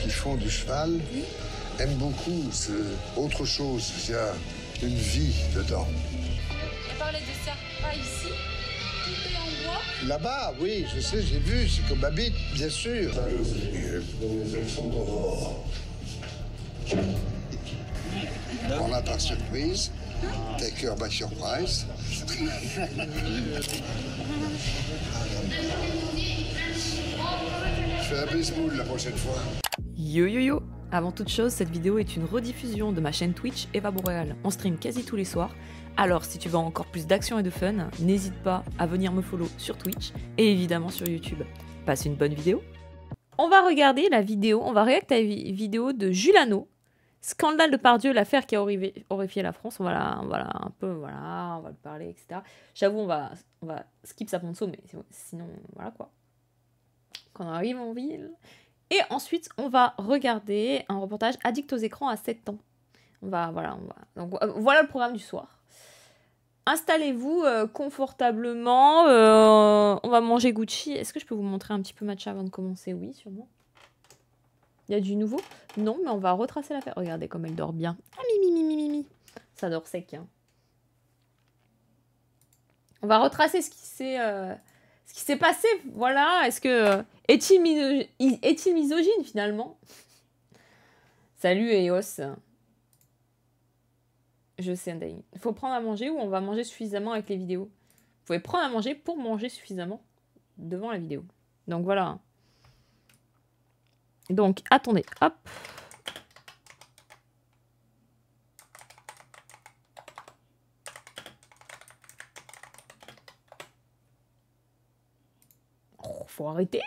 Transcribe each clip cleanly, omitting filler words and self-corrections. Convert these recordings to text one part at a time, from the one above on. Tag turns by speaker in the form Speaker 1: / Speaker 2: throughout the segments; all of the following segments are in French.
Speaker 1: qui font du cheval aiment beaucoup. C'est autre chose. Il y a une vie dedans.
Speaker 2: On parlait de ça. Pas ici. Tout est en bois.
Speaker 1: Là-bas, oui, je sais, j'ai vu. C'est comme ma bite, bien sûr. On a par surprise. Take her by surprise. Je fais un baseball la prochaine fois.
Speaker 3: Yo yo yo! Avant toute chose, cette vidéo est une rediffusion de ma chaîne Twitch Eva Boréal. On stream quasi tous les soirs. Alors si tu veux encore plus d'action et de fun, n'hésite pas à venir me follow sur Twitch et évidemment sur YouTube. Passe une bonne vidéo. On va regarder la vidéo, on va réacter à la vidéo de Julano. Scandale de Pardieu, l'affaire qui a horrifié la France. On va le parler, etc. J'avoue, on va skip sa ponceau, mais sinon, voilà quoi. Quand on arrive en ville. Et ensuite, on va regarder un reportage Addict aux écrans à 7 ans. Donc, voilà le programme du soir. Installez-vous confortablement. On va manger Gucci. Est-ce que je peux vous montrer un petit peu Matcha avant de commencer? Oui, sûrement. Il y a du nouveau? Non, mais on va retracer l'affaire. Regardez comme elle dort bien. Ah, mimi. Ça dort sec. Hein. On va retracer ce qui s'est passé. Voilà. Est-ce que... Est-il misogyne, finalement? Salut, Eos. Je sais, Andaï. Il faut prendre à manger ou on va manger suffisamment avec les vidéos? Vous pouvez prendre à manger pour manger suffisamment devant la vidéo. Donc, voilà. Donc, attendez. Hop. Faut arrêter.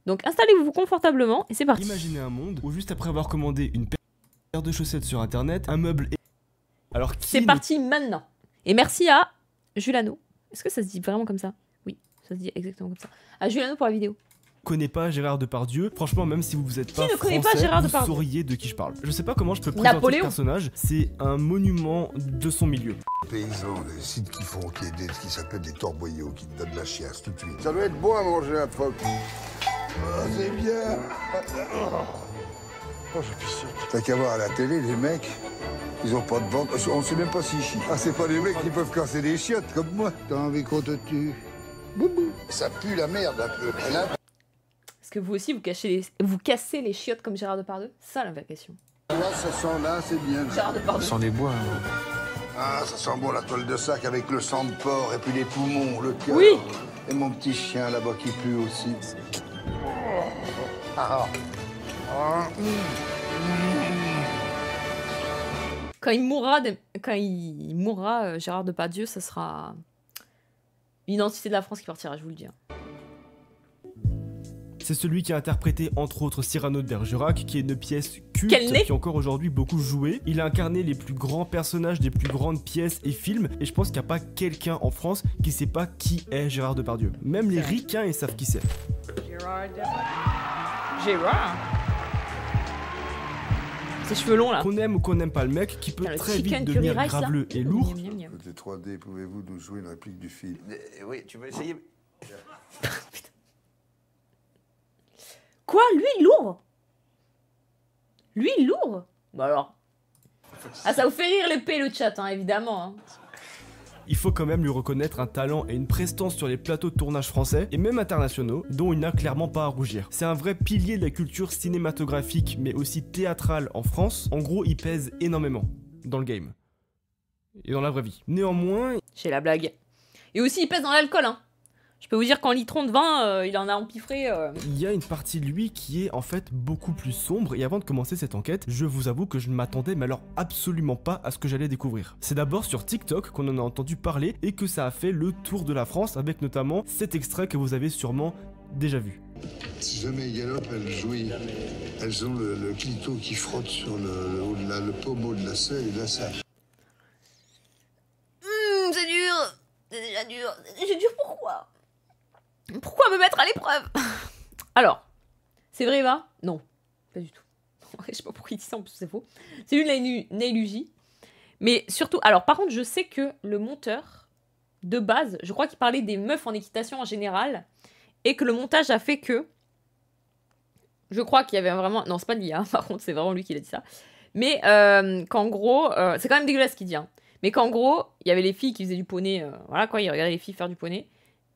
Speaker 3: Donc installez-vous confortablement et c'est parti.
Speaker 4: Imaginez un monde où juste après avoir commandé une paire de chaussettes sur internet, un meuble est... Alors
Speaker 3: c'est parti maintenant. Et merci à Julano. Est-ce que ça se dit vraiment comme ça? Oui, ça se dit exactement comme ça. À Julano pour la vidéo.
Speaker 4: Connais pas Gérard Depardieu, franchement même si vous êtes pas français, vous sauriez de qui je parle. Je sais pas comment je peux présenter ce personnage, c'est un monument de son milieu.
Speaker 1: Paysans, des sites qui s'appellent des torboyaux, qui te donnent la chiasse tout de suite. Ça doit être bon à manger un phoque. Oh, c'est bien. Oh, je pisse. T'as qu'à voir à la télé, les mecs, ils ont pas de ventre, on sait même pas s'ils chient. Ah, c'est pas des mecs qui peuvent casser des chiottes comme moi. T'as envie qu'on te tue. Boubou. Ça pue la merde un peu.
Speaker 3: Est-ce que vous aussi, vous cassez les chiottes comme Gérard Depardieu? Ça, la vraie question.
Speaker 1: Là, ça sent là, c'est bien.
Speaker 3: Gérard Depardieu.
Speaker 5: Ça sent les bois. Hein.
Speaker 1: Ah, ça sent bon la toile de sac avec le sang de porc et puis les poumons, le cœur.
Speaker 3: Oui.
Speaker 1: Et mon petit chien là-bas qui pue aussi. Ah. Ah.
Speaker 3: Quand il mourra, Gérard Depardieu, ça sera l'identité de la France qui partira, je vous le dis.
Speaker 4: C'est celui qui a interprété entre autres Cyrano de Bergerac, qui est une pièce culte qui est encore aujourd'hui beaucoup jouée. Il a incarné les plus grands personnages des plus grandes pièces et films, et je pense qu'il n'y a pas quelqu'un en France qui sait pas qui est Gérard Depardieu. Même les ricains, ils savent qui c'est.
Speaker 3: Gérard. Ses cheveux longs là.
Speaker 4: Qu'on aime ou qu'on n'aime pas le mec, qui peut très vite devenir graveleux et lourd.
Speaker 1: Côté 3D, pouvez-vous nous jouer une réplique du film?
Speaker 5: Oui, tu veux essayer?
Speaker 3: Quoi? Lui, lourd? Lui, lourd? Bah alors... Ah, ça vous fait rire l'épée, le chat, hein, évidemment. Hein.
Speaker 4: Il faut quand même lui reconnaître un talent et une prestance sur les plateaux de tournage français, et même internationaux, dont il n'a clairement pas à rougir. C'est un vrai pilier de la culture cinématographique, mais aussi théâtrale en France. En gros, il pèse énormément dans le game. Et dans la vraie vie. Néanmoins...
Speaker 3: J'ai la blague. Et aussi, il pèse dans l'alcool, hein. Je peux vous dire qu'en litron de vin, il en a empiffré.
Speaker 4: Il y a une partie de lui qui est en fait beaucoup plus sombre, et avant de commencer cette enquête, je vous avoue que je ne m'attendais mais alors absolument pas à ce que j'allais découvrir. C'est d'abord sur TikTok qu'on en a entendu parler et que ça a fait le tour de la France avec notamment cet extrait que vous avez sûrement déjà vu.
Speaker 1: Si jamais elles galopent, elles jouissent. Elles ont le clito qui frotte sur le pommeau de la selle et là ça...
Speaker 3: C'est dur. C'est déjà dur. C'est dur pourquoi? Pourquoi me mettre à l'épreuve? Alors, c'est vrai, Eva? Non, pas du tout. Je sais pas pourquoi il dit ça, en plus c'est faux. C'est une Nailugie. Mais surtout, alors par contre, je sais que le monteur, de base, je crois qu'il parlait des meufs en équitation en général, et que le montage a fait que Je crois qu'il y avait vraiment... Non, c'est pas l'IA, par contre, c'est vraiment lui qui a dit ça. Mais qu'en gros... c'est quand même dégueulasse ce qu'il dit. Hein. Mais qu'en gros, il y avait les filles qui faisaient du poney. Voilà quoi, il regardait les filles faire du poney.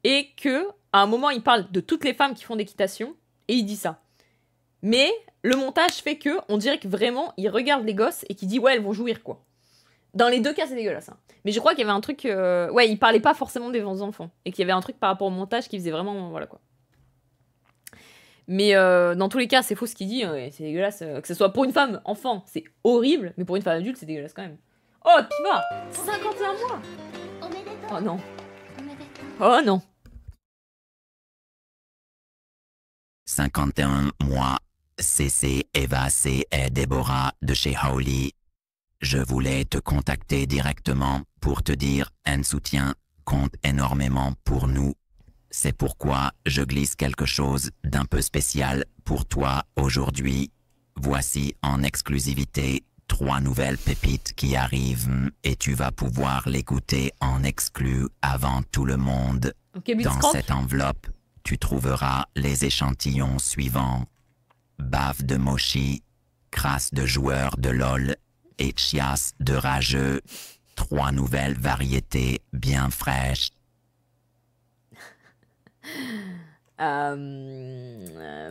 Speaker 3: Et que à un moment, il parle de toutes les femmes qui font d'équitation. Et il dit ça. Mais le montage fait que on dirait que vraiment, il regarde les gosses et qu'il dit ouais, elles vont jouir quoi. Dans les deux cas, c'est dégueulasse. Hein. Mais je crois qu'il y avait un truc... Ouais, il parlait pas forcément des enfants. Et qu'il y avait un truc par rapport au montage qui faisait vraiment... Voilà quoi. Mais dans tous les cas, c'est faux ce qu'il dit. C'est dégueulasse. Que ce soit pour une femme enfant, c'est horrible. Mais pour une femme adulte, c'est dégueulasse quand même. Oh, Piva 51 mois. Oh non. Oh non.
Speaker 6: 51 mois. CC, Eva, C et Déborah de chez Howley. Je voulais te contacter directement pour te dire un soutien compte énormément pour nous. C'est pourquoi je glisse quelque chose d'un peu spécial pour toi aujourd'hui. Voici en exclusivité 3 nouvelles pépites qui arrivent et tu vas pouvoir les goûter en exclu avant tout le monde.
Speaker 3: Okay,
Speaker 6: dans cette enveloppe, tu trouveras les échantillons suivants. Bave de mochi, crasse de joueur de LOL et chiasse de rageux. 3 nouvelles variétés bien fraîches.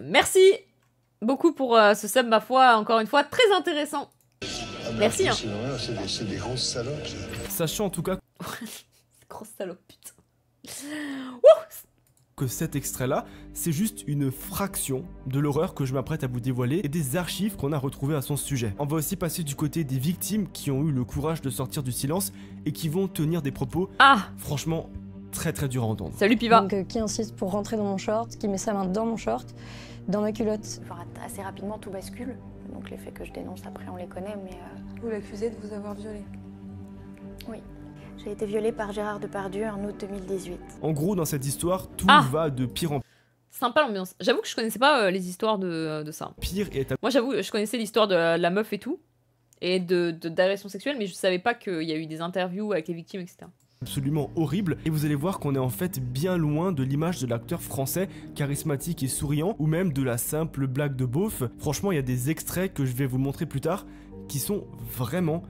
Speaker 3: Merci beaucoup pour ce sub, ma foi, encore une fois, très intéressant. Merci. Hein.
Speaker 1: C'est des grosses salopes.
Speaker 4: Sachant en tout cas
Speaker 3: grosse salope, putain.
Speaker 4: que cet extrait-là, c'est juste une fraction de l'horreur que je m'apprête à vous dévoiler et des archives qu'on a retrouvées à son sujet. On va aussi passer du côté des victimes qui ont eu le courage de sortir du silence et qui vont tenir des propos franchement très très durs à entendre.
Speaker 3: Salut Piva.
Speaker 7: Donc, qui insiste pour rentrer dans mon short, qui met sa main dans mon short, dans ma culotte.
Speaker 8: Assez rapidement, tout bascule. Donc les faits que je dénonce après, on les connaît, mais...
Speaker 9: Vous l'accusez de vous avoir violée?
Speaker 8: Oui. J'ai été violée par Gérard Depardieu en août 2018.
Speaker 4: En gros, dans cette histoire, tout va de pire en
Speaker 3: Sympa l'ambiance. J'avoue que je connaissais pas les histoires de ça.
Speaker 4: pire. Et
Speaker 3: Moi j'avoue, je connaissais l'histoire de la meuf et tout, et d'agression sexuelle, mais je savais pas qu'il y a eu des interviews avec les victimes, etc.
Speaker 4: Absolument horrible, et vous allez voir qu'on est en fait bien loin de l'image de l'acteur français charismatique et souriant, ou même de la simple blague de beauf. Franchement, il y a des extraits que je vais vous montrer plus tard qui sont vraiment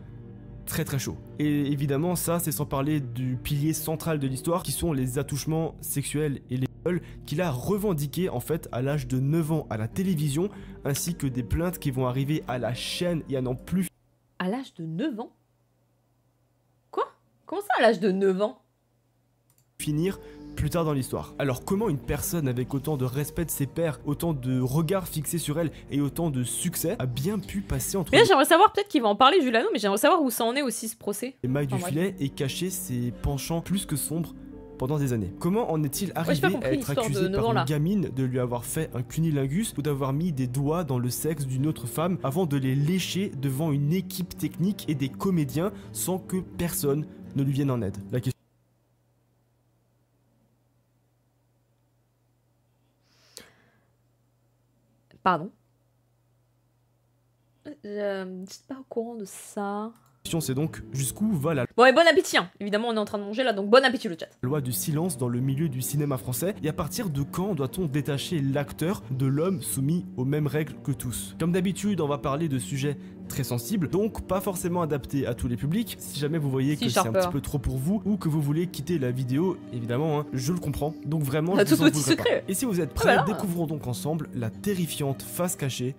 Speaker 4: très très chauds. Et évidemment, ça c'est sans parler du pilier central de l'histoire qui sont les attouchements sexuels et les viols qu'il a revendiqués en fait à l'âge de 9 ans à la télévision, ainsi que des plaintes qui vont arriver à la chaîne et à n'en plus
Speaker 3: À l'âge de 9 ans? Comment ça à l'âge de 9 ans?
Speaker 4: finir plus tard dans l'histoire. Alors comment une personne avec autant de respect de ses pairs, autant de regards fixés sur elle et autant de succès a bien pu passer entre
Speaker 3: Mais là j'aimerais savoir, peut-être qu'il va en parler Julano, mais j'aimerais savoir où ça en est aussi ce procès.
Speaker 4: les mailles du filet et cacher ses penchants plus que sombres pendant des années. Comment en est-il arrivé à être accusé par une gamine de lui avoir fait un cunilingus ou d'avoir mis des doigts dans le sexe d'une autre femme avant de les lécher devant une équipe technique et des comédiens sans que personne ne lui vienne en aide? La question...
Speaker 3: Pardon. Je suis pas au courant de ça.
Speaker 4: c'est donc jusqu'où va la
Speaker 3: Bon et bon appétit hein. Évidemment on est en train de manger là, donc bon appétit le chat.
Speaker 4: loi du silence dans le milieu du cinéma français, et à partir de quand doit-on détacher l'acteur de l'homme soumis aux mêmes règles que tous? Comme d'habitude, on va parler de sujets très sensibles, donc pas forcément adaptés à tous les publics. Si jamais vous voyez que c'est un petit peu trop pour vous, ou que vous voulez quitter la vidéo, évidemment, hein, je le comprends, donc vraiment je vous en voudrais pas. Et si vous êtes prêts, découvrons donc ensemble la terrifiante face cachée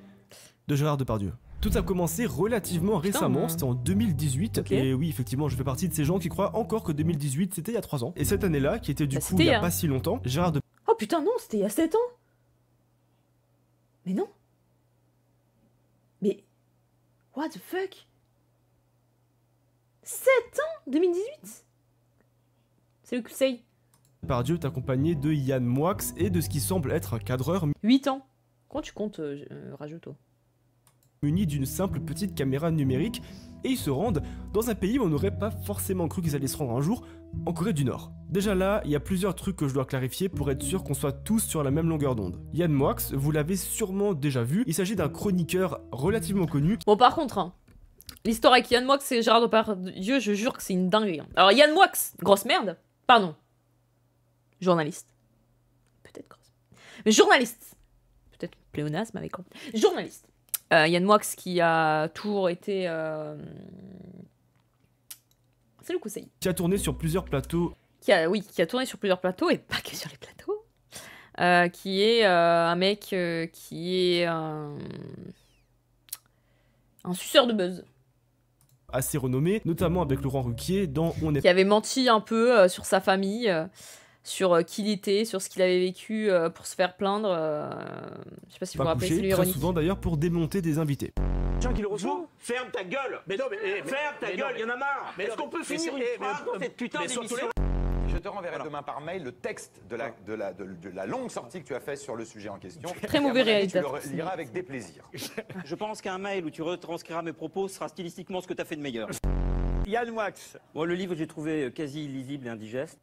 Speaker 4: de Gérard Depardieu. Tout a commencé relativement récemment, c'était en 2018, et oui, effectivement, je fais partie de ces gens qui croient encore que 2018, c'était il y a 3 ans. Et cette année-là, qui était du coup il y a pas si longtemps, Gérard Depardieu...
Speaker 3: Oh putain non, c'était il y a 7 ans. Mais non. Mais... What the fuck? 7 ans 2018? C'est le conseil.
Speaker 4: Depardieu est accompagné de Yann Moix et de ce qui semble être un cadreur
Speaker 3: 8 ans. Comment tu comptes, rajoute toi?
Speaker 4: Muni d'une simple petite caméra numérique, et ils se rendent dans un pays où on n'aurait pas forcément cru qu'ils allaient se rendre un jour, en Corée du Nord. Déjà là, il y a plusieurs trucs que je dois clarifier pour être sûr qu'on soit tous sur la même longueur d'onde. Yann Moix, vous l'avez sûrement déjà vu, il s'agit d'un chroniqueur relativement connu.
Speaker 3: Bon par contre, hein, l'histoire avec Yann Moix et Gérard Depardieu, je jure que c'est une dinguerie. Hein. Alors Yann Moix, grosse merde, pardon, journaliste, peut-être grosse, mais journaliste, peut-être Pléonasme avec journaliste. Yann Moix qui a toujours été... C'est le Kousseï.
Speaker 4: Qui a tourné sur plusieurs plateaux.
Speaker 3: Qui a tourné sur plusieurs plateaux, et pas que sur les plateaux. Qui est un mec qui est un suceur de buzz.
Speaker 4: Assez renommé, notamment avec Laurent Ruquier dans On est...
Speaker 3: Qui avait menti un peu sur sa famille, sur qui il était, sur ce qu'il avait vécu pour se faire plaindre. Je sais pas si vous vous rappelez, c'est lui
Speaker 4: très
Speaker 3: ironique.
Speaker 4: souvent d'ailleurs pour démonter des invités.
Speaker 5: Gens qui le reçoivent, ferme ta gueule. Mais non, mais ferme ta gueule, il y en a marre. Est-ce qu'on peut finir une phrase dans cette putain d'émission?
Speaker 10: Je te renverrai demain par mail le texte de la longue sortie que tu as faite sur le sujet en question.
Speaker 3: Très mauvais
Speaker 10: réalisateur. Tu le liras avec déplaisir.
Speaker 5: Je pense qu'un mail où tu retranscriras mes propos sera stylistiquement ce que tu as fait de meilleur. Yann Moix. Bon, le livre, j'ai trouvé quasi illisible et indigeste.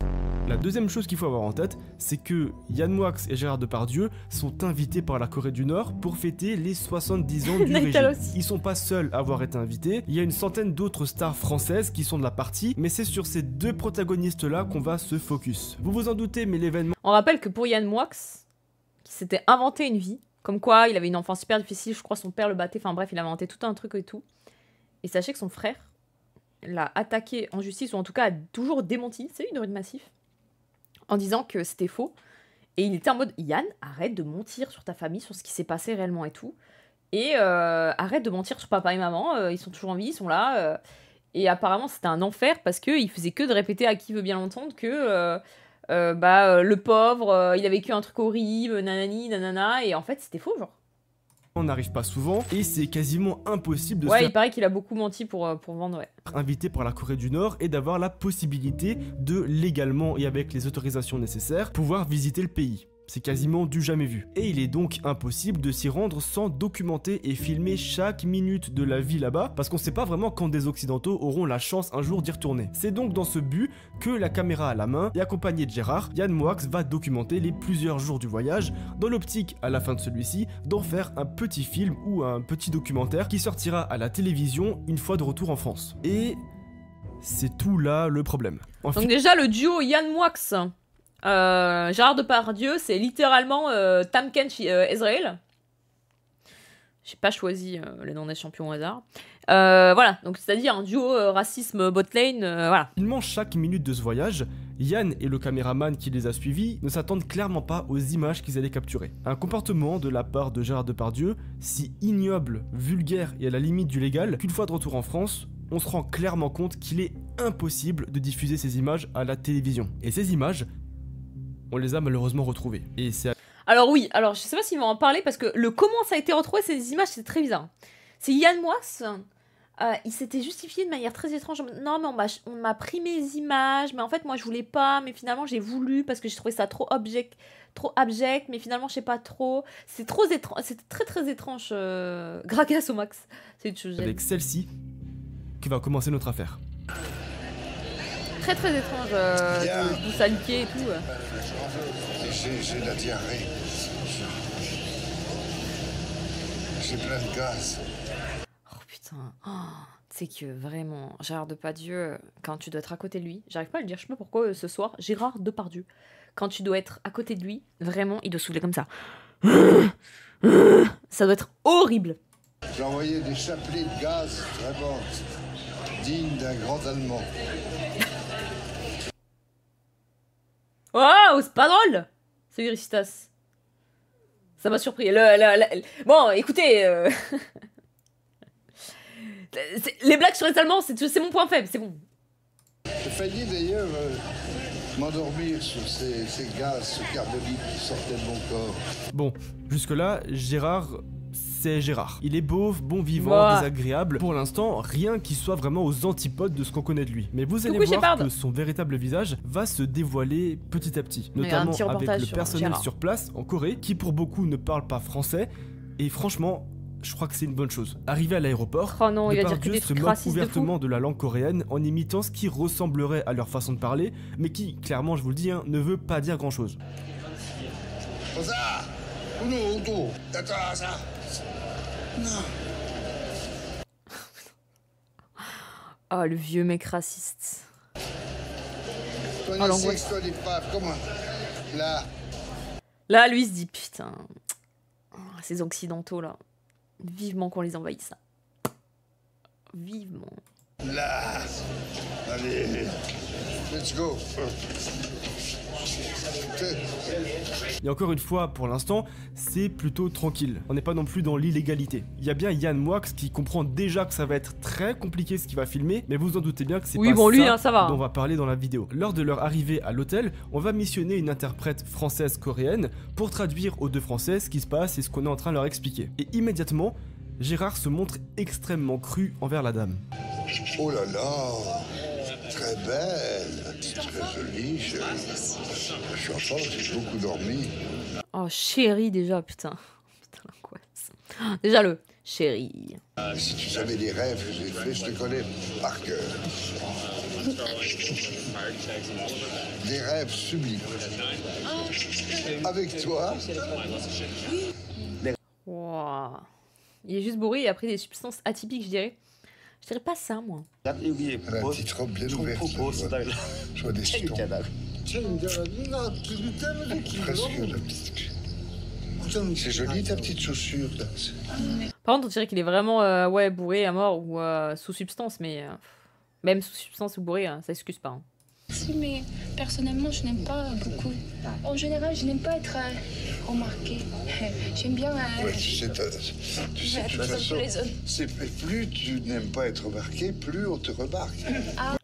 Speaker 4: La deuxième chose qu'il faut avoir en tête, c'est que Yann Moix et Gérard Depardieu sont invités par la Corée du Nord pour fêter les 70 ans du régime. Ils sont pas seuls à avoir été invités, il y a une centaine d'autres stars françaises qui sont de la partie, mais c'est sur ces deux protagonistes-là qu'on va se focus. Vous vous en doutez, mais l'événement...
Speaker 3: On rappelle que pour Yann Moix, qui s'était inventé une vie, comme quoi il avait une enfance super difficile, je crois son père le battait, enfin bref, il a inventé tout un truc et tout. Et sachez que son frère l'a attaqué en justice, ou en tout cas a toujours démenti, c'est une rue de Massif, en disant que c'était faux. Et il était en mode, Yann, arrête de mentir sur ta famille, sur ce qui s'est passé réellement et tout. Et arrête de mentir sur papa et maman, ils sont toujours en vie, ils sont là. Et apparemment, c'était un enfer parce qu'il faisait que de répéter à qui veut bien l'entendre que le pauvre, il a vécu un truc horrible, nanani, nanana. Et en fait, c'était faux, genre.
Speaker 4: On n'arrive pas souvent et c'est quasiment impossible de se
Speaker 3: Ouais,
Speaker 4: faire
Speaker 3: il paraît qu'il a beaucoup menti pour vendre, ouais.
Speaker 4: invité par la Corée du Nord et d'avoir la possibilité de légalement et avec les autorisations nécessaires pouvoir visiter le pays. C'est quasiment du jamais vu. Et il est donc impossible de s'y rendre sans documenter et filmer chaque minute de la vie là-bas, parce qu'on sait pas vraiment quand des occidentaux auront la chance un jour d'y retourner. C'est donc dans ce but que la caméra à la main et accompagné de Gérard, Yann Moix va documenter les plusieurs jours du voyage, dans l'optique, à la fin de celui-ci, d'en faire un petit film ou un petit documentaire qui sortira à la télévision une fois de retour en France. Et c'est tout là le problème.
Speaker 3: Donc déjà, le duo Yann Moix... Gérard Depardieu, c'est littéralement Tam Kench Israël. J'ai pas choisi les noms des champions au hasard. Voilà, donc c'est-à-dire un duo racisme botlane, voilà.
Speaker 4: Finalement, chaque minute de ce voyage, Yann et le caméraman qui les a suivis ne s'attendent clairement pas aux images qu'ils allaient capturer. Un comportement de la part de Gérard Depardieu si ignoble, vulgaire et à la limite du légal qu'une fois de retour en France, on se rend clairement compte qu'il est impossible de diffuser ces images à la télévision. Et ces images, on les a malheureusement retrouvées. Et c'est...
Speaker 3: Alors oui, alors je sais pas s'ils vont en parler parce que le comment ça a été retrouvé ces images, c'est très bizarre. C'est Yann Moix, il s'était justifié de manière très étrange. Non mais on m'a pris mes images, mais en fait moi je voulais pas, mais finalement j'ai voulu parce que j'ai trouvé ça trop abject, mais finalement je sais pas trop. C'est trop étrange, c'est très très étrange. Gragas au max, c'est une chose.
Speaker 4: Avec celle-ci qui va commencer notre affaire.
Speaker 3: Très très étrange, tout saliqué et tout.
Speaker 1: J'ai de la diarrhée. J'ai plein de gaz.
Speaker 3: Oh putain, tu sais que vraiment, Gérard Depardieu, quand tu dois être à côté de lui, j'arrive pas à le dire, je sais pas pourquoi ce soir, Gérard Depardieu, quand tu dois être à côté de lui, vraiment, il doit souffler comme ça. Ça doit être horrible.
Speaker 1: J'ai envoyé des chapelets de gaz, vraiment, dignes d'un grand Allemand.
Speaker 3: Oh, c'est pas drôle. Salut Ricitas. Ça m'a surpris. Bon, écoutez... les blagues sur les Allemands, c'est mon point faible, c'est bon.
Speaker 1: J'ai failli d'ailleurs m'endormir sur ces gaz, ce carbonite qui sortait de mon corps.
Speaker 4: Bon, jusque-là, Gérard... c'est Gérard. Il est beauf, bon vivant, désagréable. Pour l'instant, rien qui soit vraiment aux antipodes de ce qu'on connaît de lui. Mais vous allez voir que son véritable visage va se dévoiler petit à petit. Notamment avec le personnel sur place, en Corée, qui pour beaucoup ne parle pas français. Et franchement, je crois que c'est une bonne chose. Arrivé à l'aéroport, Depardieu se moque ouvertement de la langue coréenne en imitant ce qui ressemblerait à leur façon de parler, mais qui, clairement, je vous le dis, ne veut pas dire grand-chose.
Speaker 3: Oh, le vieux mec raciste.
Speaker 1: Oh, l'angoisse.
Speaker 3: Là, lui, il se dit, putain... Ces occidentaux là, vivement qu'on les envahisse. Vivement.
Speaker 1: Là, allez, let's go.
Speaker 4: Et encore une fois, pour l'instant, c'est plutôt tranquille. On n'est pas non plus dans l'illégalité. Il y a bien Yann Moix qui comprend déjà que ça va être très compliqué ce qu'il va filmer, mais vous en doutez bien que c'est pas
Speaker 3: bon, lui,
Speaker 4: ça,
Speaker 3: ça va.
Speaker 4: dont on va parler dans la vidéo. Lors de leur arrivée à l'hôtel, on va missionner une interprète française-coréenne pour traduire aux deux Français ce qui se passe et ce qu'on est en train de leur expliquer. Et immédiatement, Gérard se montre extrêmement cru envers la dame.
Speaker 1: Oh là là, très belle, très jolie. Je suis en forme, j'ai beaucoup dormi.
Speaker 3: Oh chérie déjà, putain. Putain l'angoisse. Déjà le chérie.
Speaker 1: Si tu savais les rêves que j'ai faits, je te connais par cœur. Des rêves sublimes. Avec toi.
Speaker 3: Wow. Il est juste bourré et a pris des substances atypiques, je dirais. Je dirais pas ça, moi.
Speaker 1: La petite robe bien ouverte. Je vois des jetons. Presque la petite. C'est joli ta petite chaussure là.
Speaker 3: Par contre, on dirait qu'il est vraiment ouais, bourré à mort ou sous substance, mais même sous substance ou bourré, ça excuse pas. Hein.
Speaker 2: Si, mais personnellement, je n'aime pas beaucoup. En général, je n'aime pas être remarquée. J'aime bien.
Speaker 1: Ouais, tu sais, de toute façon, plus tu n'aimes pas être remarqué, plus on te remarque.
Speaker 3: Ah.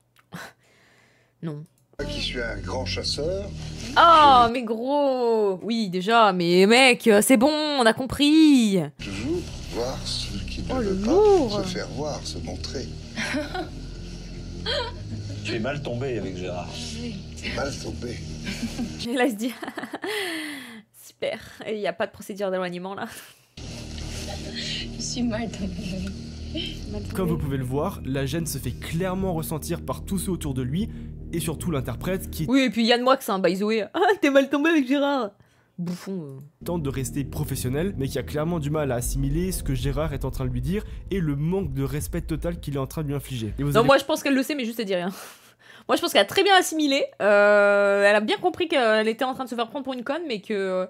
Speaker 3: Non.
Speaker 1: Moi qui suis un grand chasseur.
Speaker 3: Oh, mais gros. Oui, déjà, mais mec, c'est bon, on a compris.
Speaker 1: Toujours voir ce qui ne veut pas se faire voir, se montrer.
Speaker 11: Tu es mal tombé avec Gérard.
Speaker 1: Mal tombé.
Speaker 3: Et là, il se dit super. Il n'y a pas de procédure d'éloignement là.
Speaker 2: Je suis mal tombée.
Speaker 4: Comme vous pouvez le voir, la gêne se fait clairement ressentir par tous ceux autour de lui, et surtout l'interprète qui...
Speaker 3: Oui, et puis Yann Moix, hein, by the way. Ah, t'es mal tombé avec Gérard. Bouffon.
Speaker 4: Tente de rester professionnel, mais qui a clairement du mal à assimiler ce que Gérard est en train de lui dire, et le manque de respect total qu'il est en train de lui infliger. Et
Speaker 3: non, moi je pense qu'elle le sait, mais juste elle dit rien. Moi je pense qu'elle a très bien assimilé. Elle a bien compris qu'elle était en train de se faire prendre pour une conne, mais que...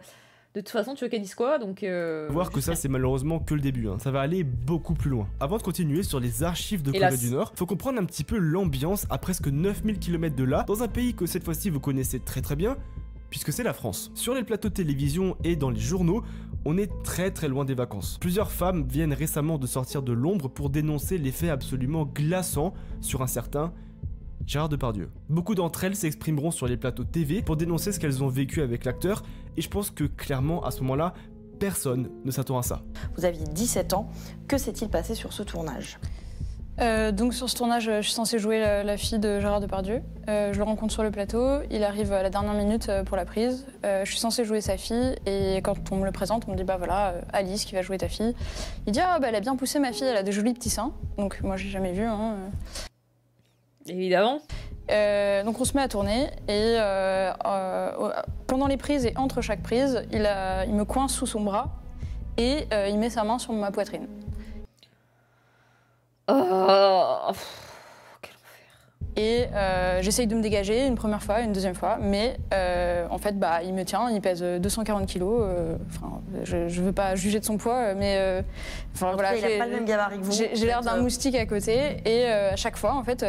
Speaker 3: De toute façon, tu veux qu'elle dise quoi, donc...
Speaker 4: Voir que ça, c'est malheureusement que le début, hein. Ça va aller beaucoup plus loin. Avant de continuer sur les archives de Corée du Nord, faut comprendre un petit peu l'ambiance à presque 9000 km de là, dans un pays que cette fois-ci vous connaissez très très bien, puisque c'est la France. Sur les plateaux de télévision et dans les journaux, on est très très loin des vacances. Plusieurs femmes viennent récemment de sortir de l'ombre pour dénoncer les faits absolument glaçants sur un certain Gérard Depardieu. Beaucoup d'entre elles s'exprimeront sur les plateaux TV pour dénoncer ce qu'elles ont vécu avec l'acteur, et je pense que clairement à ce moment-là, personne ne s'attend à ça.
Speaker 12: Vous aviez 17 ans, que s'est-il passé sur ce tournage ?
Speaker 9: Donc sur ce tournage, je suis censée jouer la fille de Gérard Depardieu. Je le rencontre sur le plateau, il arrive à la dernière minute pour la prise. Je suis censée jouer sa fille et quand on me le présente, on me dit bah voilà, Alice qui va jouer ta fille. Il dit ah bah elle a bien poussé ma fille, elle a des jolis petits seins. Donc moi j'ai jamais vu. Hein.
Speaker 3: Évidemment.
Speaker 9: Donc on se met à tourner et pendant les prises et entre chaque prise, il me coince sous son bras et il met sa main sur ma poitrine.
Speaker 3: Oh, quel enfer.
Speaker 9: Et j'essaye de me dégager une première fois, une deuxième fois, mais en fait, bah, il me tient, il pèse 240 kilos. Je veux pas juger de son poids, mais voilà,
Speaker 12: il a pas le même gabarit que vous.
Speaker 9: J'ai l'air d'un moustique à côté, et à chaque fois, en fait,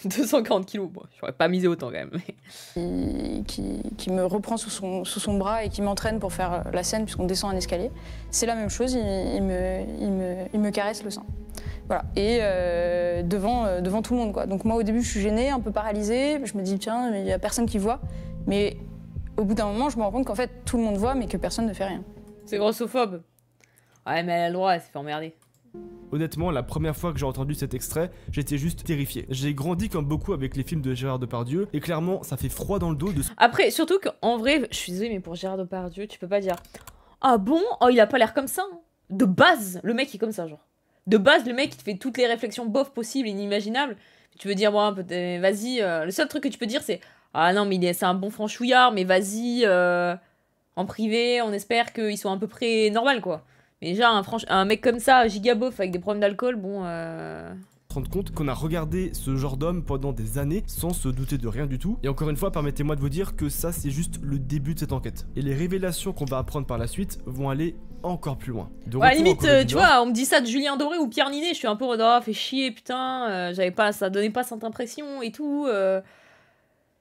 Speaker 3: 240 kilos, bon, j'aurais pas misé autant quand même.
Speaker 9: qui me reprend sous son bras et qui m'entraîne pour faire la scène puisqu'on descend un escalier. C'est la même chose, il me caresse le sein. Voilà, et devant tout le monde, quoi. Donc moi, au début, je suis gênée, un peu paralysée. Je me dis, tiens, il n'y a personne qui voit. Mais au bout d'un moment, je me rends compte qu'en fait, tout le monde voit, mais que personne ne fait rien.
Speaker 3: C'est grossophobe. Ouais, mais elle a le droit, elle s'est fait emmerder.
Speaker 4: Honnêtement, la première fois que j'ai entendu cet extrait, j'étais juste terrifié. J'ai grandi comme beaucoup avec les films de Gérard Depardieu, et clairement, ça fait froid dans le dos de...
Speaker 3: Après, surtout qu'en vrai, je suis désolée, mais pour Gérard Depardieu, tu peux pas dire « Ah bon? Oh, il a pas l'air comme ça. » De base, le mec est comme ça, genre. De base, le mec, il te fait toutes les réflexions bof possibles et inimaginables. Tu veux dire, bon, vas-y, le seul truc que tu peux dire, c'est « Ah non, mais c'est un bon franchouillard, mais vas-y, en privé, on espère qu'il soit à peu près normal, quoi. » Mais déjà, un mec comme ça, giga bof, avec des problèmes d'alcool, bon...
Speaker 4: rendre compte qu'on a regardé ce genre d'homme pendant des années sans se douter de rien du tout. Et encore une fois, permettez-moi de vous dire que ça, c'est juste le début de cette enquête. Et les révélations qu'on va apprendre par la suite vont aller encore plus loin. De
Speaker 3: Ouais,
Speaker 4: retour en
Speaker 3: limite,
Speaker 4: Corée du
Speaker 3: tu
Speaker 4: Nord,
Speaker 3: vois, on me dit ça de Julien Doré ou Pierre Ninet, je suis un peu, oh, fait chier, putain, ça donnait pas cette impression et tout.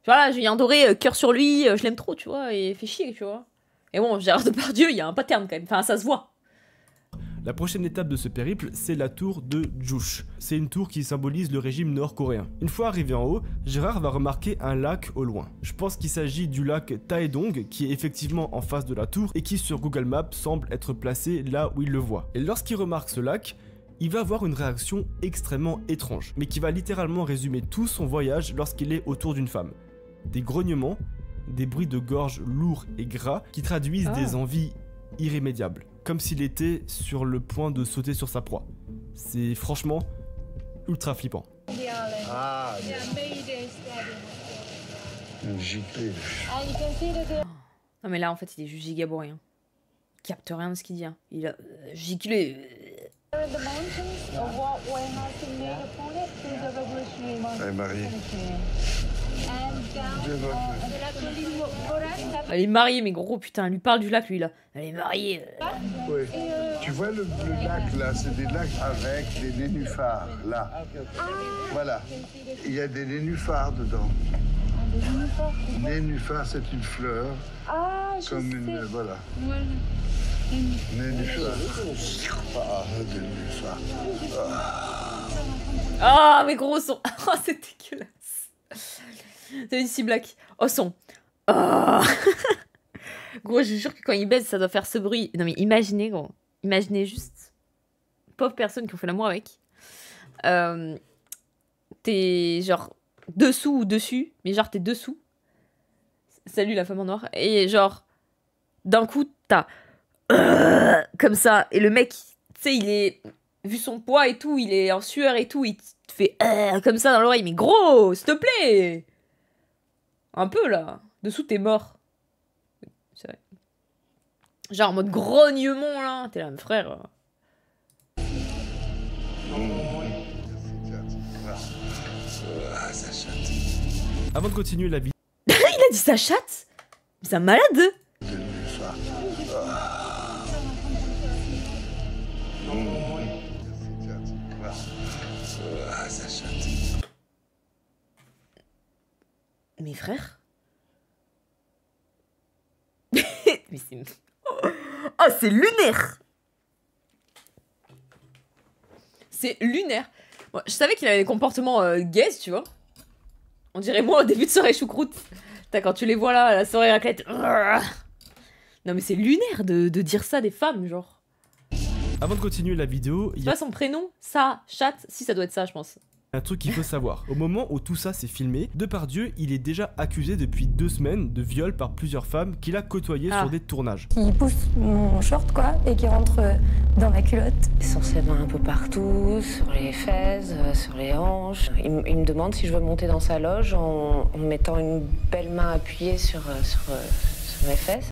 Speaker 3: Voilà, Julien Doré, cœur sur lui, je l'aime trop, tu vois, et fait chier, tu vois. Et bon, Gérard Depardieu, il y a un pattern quand même, enfin, ça se voit.
Speaker 4: la prochaine étape de ce périple, c'est la tour de Juche. C'est une tour qui symbolise le régime nord-coréen. Une fois arrivé en haut, Gérard va remarquer un lac au loin. Je pense qu'il s'agit du lac Taedong, qui est effectivement en face de la tour et qui sur Google Maps semble être placé là où il le voit. Et lorsqu'il remarque ce lac, il va avoir une réaction extrêmement étrange, mais qui va littéralement résumer tout son voyage lorsqu'il est autour d'une femme. Des grognements, des bruits de gorge lourds et gras qui traduisent des envies irrémédiables, comme s'il était sur le point de sauter sur sa proie. C'est franchement ultra flippant.
Speaker 1: Ah, une giclée.
Speaker 3: Non mais là en fait il est juste giga bourré. Hein. Il capte rien de ce qu'il dit. Hein. Il a giclé.
Speaker 1: Elle est mariée.
Speaker 3: Elle est mariée, mais gros putain, elle lui parle du lac lui là. Elle est mariée.
Speaker 1: Oui. Tu vois le lac là, c'est des lacs avec des nénuphars là. Voilà. Il y a des nénuphars dedans. Nénuphar, c'est une fleur. Comme une. Voilà. Nénuphar. Ah, nénuphar.
Speaker 3: Ah, mais gros son. Oh, c'est dégueulasse. C'est une si black. Oh, son. Oh. Gros, je jure que quand il baise, ça doit faire ce bruit. Non, mais imaginez, gros. Imaginez juste. Pauvres personnes qui ont fait l'amour avec. T'es genre dessous ou dessus. Mais genre, t'es dessous. Salut la femme en noir. Et genre, d'un coup, t'as. Comme ça. Et le mec, tu sais, il est. Vu son poids et tout, il est en sueur et tout. Il te fait comme ça dans l'oreille. Mais gros, s'il te plaît. Un peu là. Dessous, t'es mort. C'est vrai. Genre en mode grognement là. T'es là, mon frère.
Speaker 4: Avant de continuer la vidéo.
Speaker 3: Il a dit sa chatte. Mais c'est un malade. Mes frères. Mais c'est... Oh, c'est lunaire. C'est lunaire. Bon, je savais qu'il avait des comportements gays, tu vois. On dirait moi au début de soirée choucroute. T'as quand tu les vois là, à la soirée raclette. Non mais c'est lunaire de dire ça des femmes, genre.
Speaker 4: Avant de continuer la vidéo, il y
Speaker 3: C'est
Speaker 4: a
Speaker 3: pas son prénom, ça, chatte, si ça doit être ça, je pense.
Speaker 4: un truc qu'il faut savoir. Au moment où tout ça s'est filmé, Depardieu, il est déjà accusé depuis 2 semaines de viol par plusieurs femmes qu'il a côtoyées sur des tournages.
Speaker 7: Qui pousse mon short, quoi, et qui rentre dans ma culotte.
Speaker 13: Sur ses mains un peu partout, sur les fesses, sur les hanches. Il me demande si je veux monter dans sa loge en mettant une belle main appuyée sur mes fesses.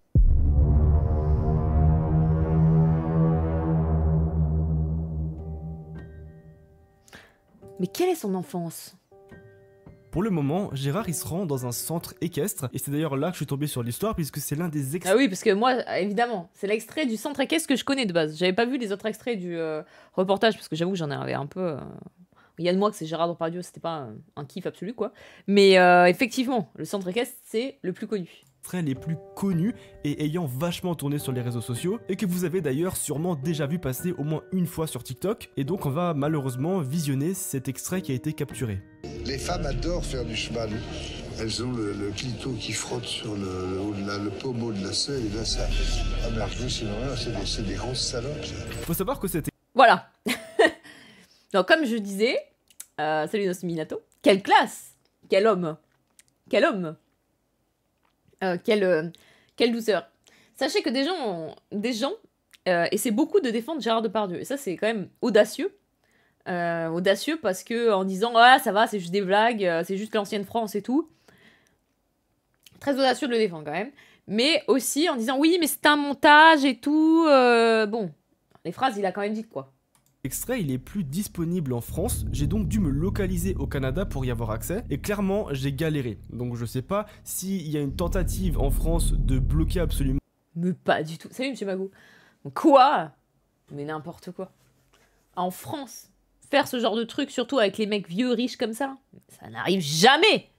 Speaker 3: Mais quelle est son enfance?
Speaker 4: Pour le moment, Gérard il se rend dans un centre équestre, et c'est d'ailleurs là que je suis tombé sur l'histoire, puisque c'est l'un des extraits...
Speaker 3: Ah oui, parce que moi, évidemment, c'est l'extrait du centre équestre que je connais de base. J'avais pas vu les autres extraits du reportage, parce que j'avoue que j'en avais un peu... Yann Moix et Gérard Depardieu, c'était pas un kiff absolu, quoi. Mais effectivement, le centre équestre, c'est le plus connu.
Speaker 4: Les plus connus et ayant vachement tourné sur les réseaux sociaux et que vous avez d'ailleurs sûrement déjà vu passer au moins une fois sur TikTok, et donc on va malheureusement visionner cet extrait qui a été capturé.
Speaker 1: Les femmes adorent faire du cheval. Elles ont le clito qui frotte sur le pommeau de la selle, et là ça... Ah merde, c'est des grosses salopes.
Speaker 4: Faut savoir que c'était...
Speaker 3: Voilà. Donc comme je disais, salut Nossi Minato, quelle classe, quel homme, quel homme. Quelle douceur. Sachez que des gens essaient beaucoup de défendre Gérard Depardieu. Et ça, c'est quand même audacieux. Audacieux parce que en disant « Ah, ça va, c'est juste des blagues, c'est juste l'ancienne France et tout. » Très audacieux de le défendre quand même. Mais aussi en disant « Oui, mais c'est un montage et tout. » Bon, les phrases, il a quand même dit quoi.
Speaker 4: L'extrait, il est plus disponible en France, j'ai donc dû me localiser au Canada pour y avoir accès, et clairement, j'ai galéré. Donc je sais pas s'il y a une tentative en France de bloquer absolument...
Speaker 3: Mais pas du tout. Salut Monsieur Magou. Quoi? Mais n'importe quoi. En France, faire ce genre de truc, surtout avec les mecs vieux riches comme ça n'arrive jamais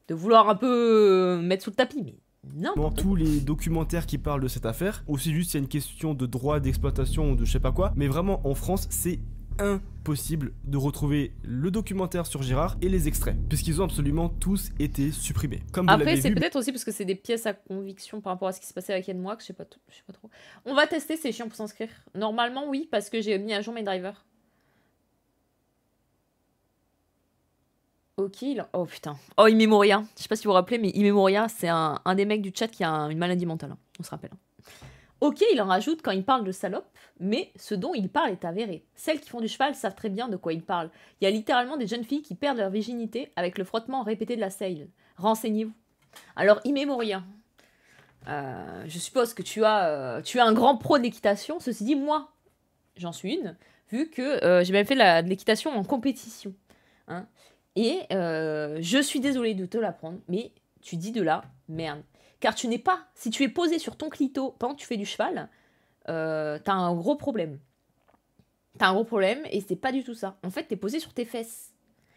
Speaker 3: de vouloir un peu mettre sous le tapis, mais non.
Speaker 4: Dans tous les documentaires qui parlent de cette affaire, ou c'est juste il y a une question de droit d'exploitation ou de je sais pas quoi, mais vraiment en France c'est impossible de retrouver le documentaire sur Gérard et les extraits, puisqu'ils ont absolument tous été supprimés. Comme vous
Speaker 3: Après c'est
Speaker 4: vu,
Speaker 3: peut-être aussi parce que c'est des pièces à conviction par rapport à ce qui se passait avec Yann, je sais pas trop. On va tester, c'est chiant pour s'inscrire. Normalement oui, parce que j'ai mis à jour mes drivers. Ok, oh putain. Oh, Immemoria. Je sais pas si vous vous rappelez, mais Immemoria, c'est un des mecs du chat qui a une maladie mentale. Hein. On se rappelle. Ok, il en rajoute quand il parle de salope, mais ce dont il parle est avéré. Celles qui font du cheval savent très bien de quoi il parle. Il y a littéralement des jeunes filles qui perdent leur virginité avec le frottement répété de la selle. Renseignez-vous. Alors, Immemoria. Je suppose que tu as un grand pro de l'équitation. Ceci dit, moi, j'en suis une, vu que j'ai même fait de l'équitation en compétition. Hein. Et je suis désolée de te l'apprendre, mais tu dis de la merde. Car tu n'es pas, si tu es posé sur ton clito pendant que tu fais du cheval, t'as un gros problème. T'as un gros problème et c'est pas du tout ça. En fait, t'es posé sur tes fesses.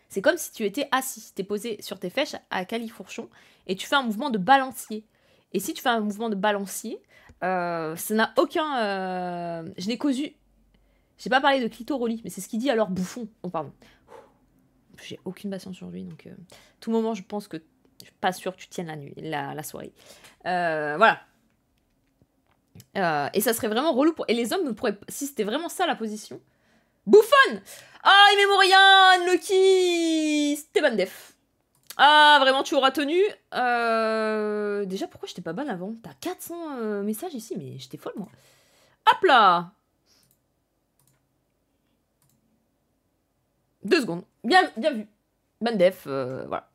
Speaker 3: C'est comme si tu étais assis. T'es posé sur tes fesses à califourchon et tu fais un mouvement de balancier. Et si tu fais un mouvement de balancier, ça n'a aucun... je n'ai causu... J'ai pas parlé de clitoroli, mais c'est ce qu'il dit alors bouffon. Oh, pardon. J'ai aucune patience sur lui, donc tout moment, je pense que je suis pas sûre que tu tiennes la soirée. Voilà. Et ça serait vraiment relou pour... Et les hommes ne pourraient... Si c'était vraiment ça la position... Bouffonne! Ah, Immemoria, Lucky, Steban Def. Ah, vraiment, tu auras tenu. Déjà, pourquoi j'étais pas bonne avant? T'as 400 messages ici, mais j'étais folle, moi. Hop là! 2 secondes. Bien vu. Bandef, voilà.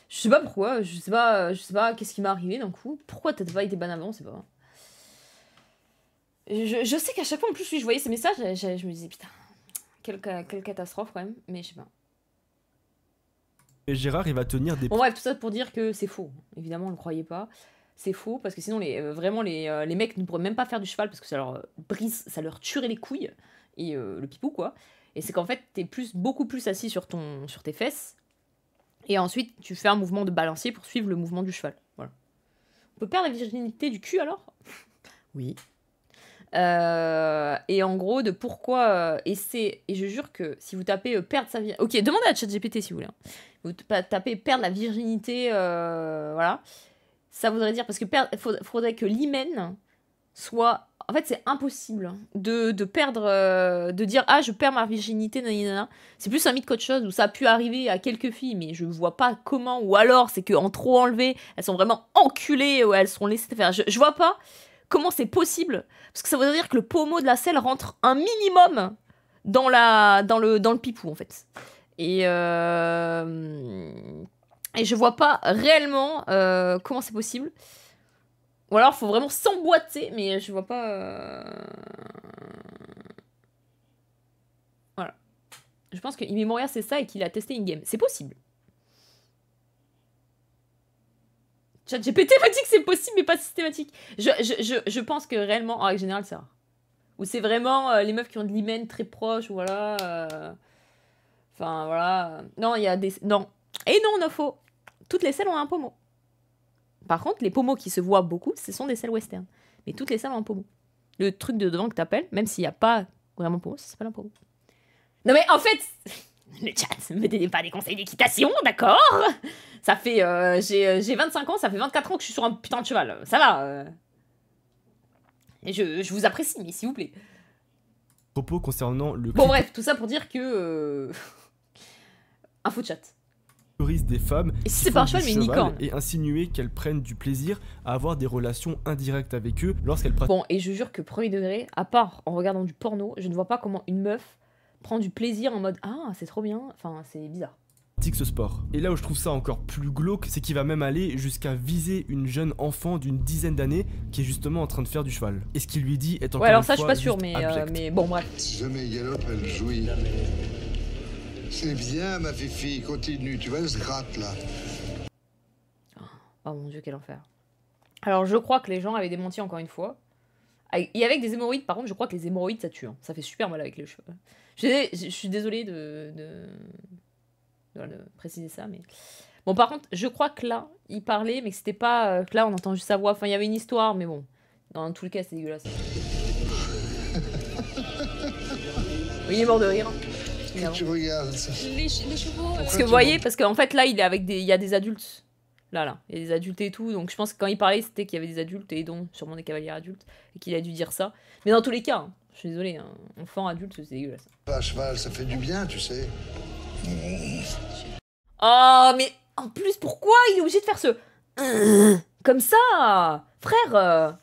Speaker 3: Je sais pas pourquoi, je sais pas qu'est-ce qui m'est arrivé d'un coup. Pourquoi t'as pas été ban avant, c'est pas... Je sais qu'à chaque fois, en plus, je voyais ces messages, je me disais, putain, quelle catastrophe quand même, mais je sais pas.
Speaker 4: Et Gérard, il va tenir des...
Speaker 3: Bon bref, tout ça pour dire que c'est faux. Évidemment, on le croyait pas. C'est faux, parce que sinon, vraiment, les mecs ne pourraient même pas faire du cheval, parce que ça leur brise, ça leur tuerait les couilles, et le pipou, quoi. Et c'est qu'en fait, t'es beaucoup plus assis sur tes fesses. Et ensuite, tu fais un mouvement de balancier pour suivre le mouvement du cheval. Voilà. On peut perdre la virginité du cul, alors? Oui. Et en gros, de pourquoi... et je jure que si vous tapez perdre sa virginité... Ok, demandez à ChatGPT si vous voulez. Hein. Vous tapez perdre la virginité, voilà. Ça voudrait dire... Parce que faudrait que l'hymen soit... En fait, c'est impossible de perdre, de dire « Ah, je perds ma virginité, nanana ». C'est plus un mythe qu'autre chose, où ça a pu arriver à quelques filles, mais je vois pas comment. Ou alors, c'est qu'en trop enlevé, elles sont vraiment enculées, ou elles sont laissées faire. Je vois pas comment c'est possible. Parce que ça veut dire que le pommeau de la selle rentre un minimum dans le pipou, en fait. Et je vois pas réellement comment c'est possible. Ou alors, faut vraiment s'emboîter, mais je vois pas... Voilà. Je pense que Immemoria, c'est ça et qu'il a testé in-game. C'est possible. ChatGPT m'a dit que c'est possible, mais pas systématique. Je pense que réellement, en règle générale, c'est rare. Ou c'est vraiment les meufs qui ont de l'hymen très proche, ou voilà... Enfin, voilà... Non, il y a des... Non. Et non, no faux. Toutes les selles ont un pommeau. Par contre, les pommeaux qui se voient beaucoup, ce sont des selles western. Mais toutes les selles ont un pommeau. Le truc de devant que t'appelles, même s'il n'y a pas vraiment pommeau, ça s'appelle un pommeau. Non mais en fait, le chat, me donnez pas des conseils d'équitation, d'accord? Ça fait, j'ai 25 ans, ça fait 24 ans que je suis sur un putain de cheval. Ça va. Et je vous apprécie, mais s'il vous plaît.
Speaker 4: Propos concernant le...
Speaker 3: Bon bref, tout ça pour dire que... Info chat.
Speaker 4: Des femmes
Speaker 3: et si c'est pas un cheval mais une licorne
Speaker 4: et insinuer qu'elles prennent du plaisir à avoir des relations indirectes avec eux lorsqu'elles pratiquent.
Speaker 3: Bon, et je jure que premier degré, à part en regardant du porno, je ne vois pas comment une meuf prend du plaisir en mode ah c'est trop bien, enfin c'est bizarre.
Speaker 4: Ce sport. Et là où je trouve ça encore plus glauque, c'est qu'il va même aller jusqu'à viser une jeune enfant d'une dizaine d'années qui est justement en train de faire du cheval. Et ce qu'il lui dit est encore
Speaker 3: alors
Speaker 4: une
Speaker 3: ça
Speaker 4: fois
Speaker 3: je suis pas sûr, mais bon bref.
Speaker 1: Si jamais il galope, elle jouit. C'est bien, ma fifi, continue, tu vois, elle se gratte, là.
Speaker 3: Oh mon Dieu, quel enfer. Alors, je crois que les gens avaient démenti encore une fois. Et avec des hémorroïdes, par contre, je crois que les hémorroïdes, ça tue. Hein. Ça fait super mal avec les cheveux. Je suis désolée de préciser ça, mais... Bon, par contre, je crois que là, il parlait, mais que c'était pas... que là, on entend juste sa voix. Enfin, il y avait une histoire, mais bon. Dans tous les cas, c'est dégueulasse. Oui, il est mort de rire.
Speaker 1: Tu regardes ça.
Speaker 2: Les chevaux.
Speaker 3: Parce que vous voyez, parce qu'en fait, là, il est avec des... il y a des adultes. Là. Il y a des adultes et tout. Donc, je pense que quand il parlait, c'était qu'il y avait des adultes et donc sûrement des cavaliers adultes. Et qu'il a dû dire ça. Mais dans tous les cas, hein, je suis désolée, hein, enfant, adulte, c'est dégueulasse.
Speaker 1: Pas à cheval, ça fait du bien, tu sais.
Speaker 3: Oh, mais en plus, pourquoi il est obligé de faire ce... comme ça, frère.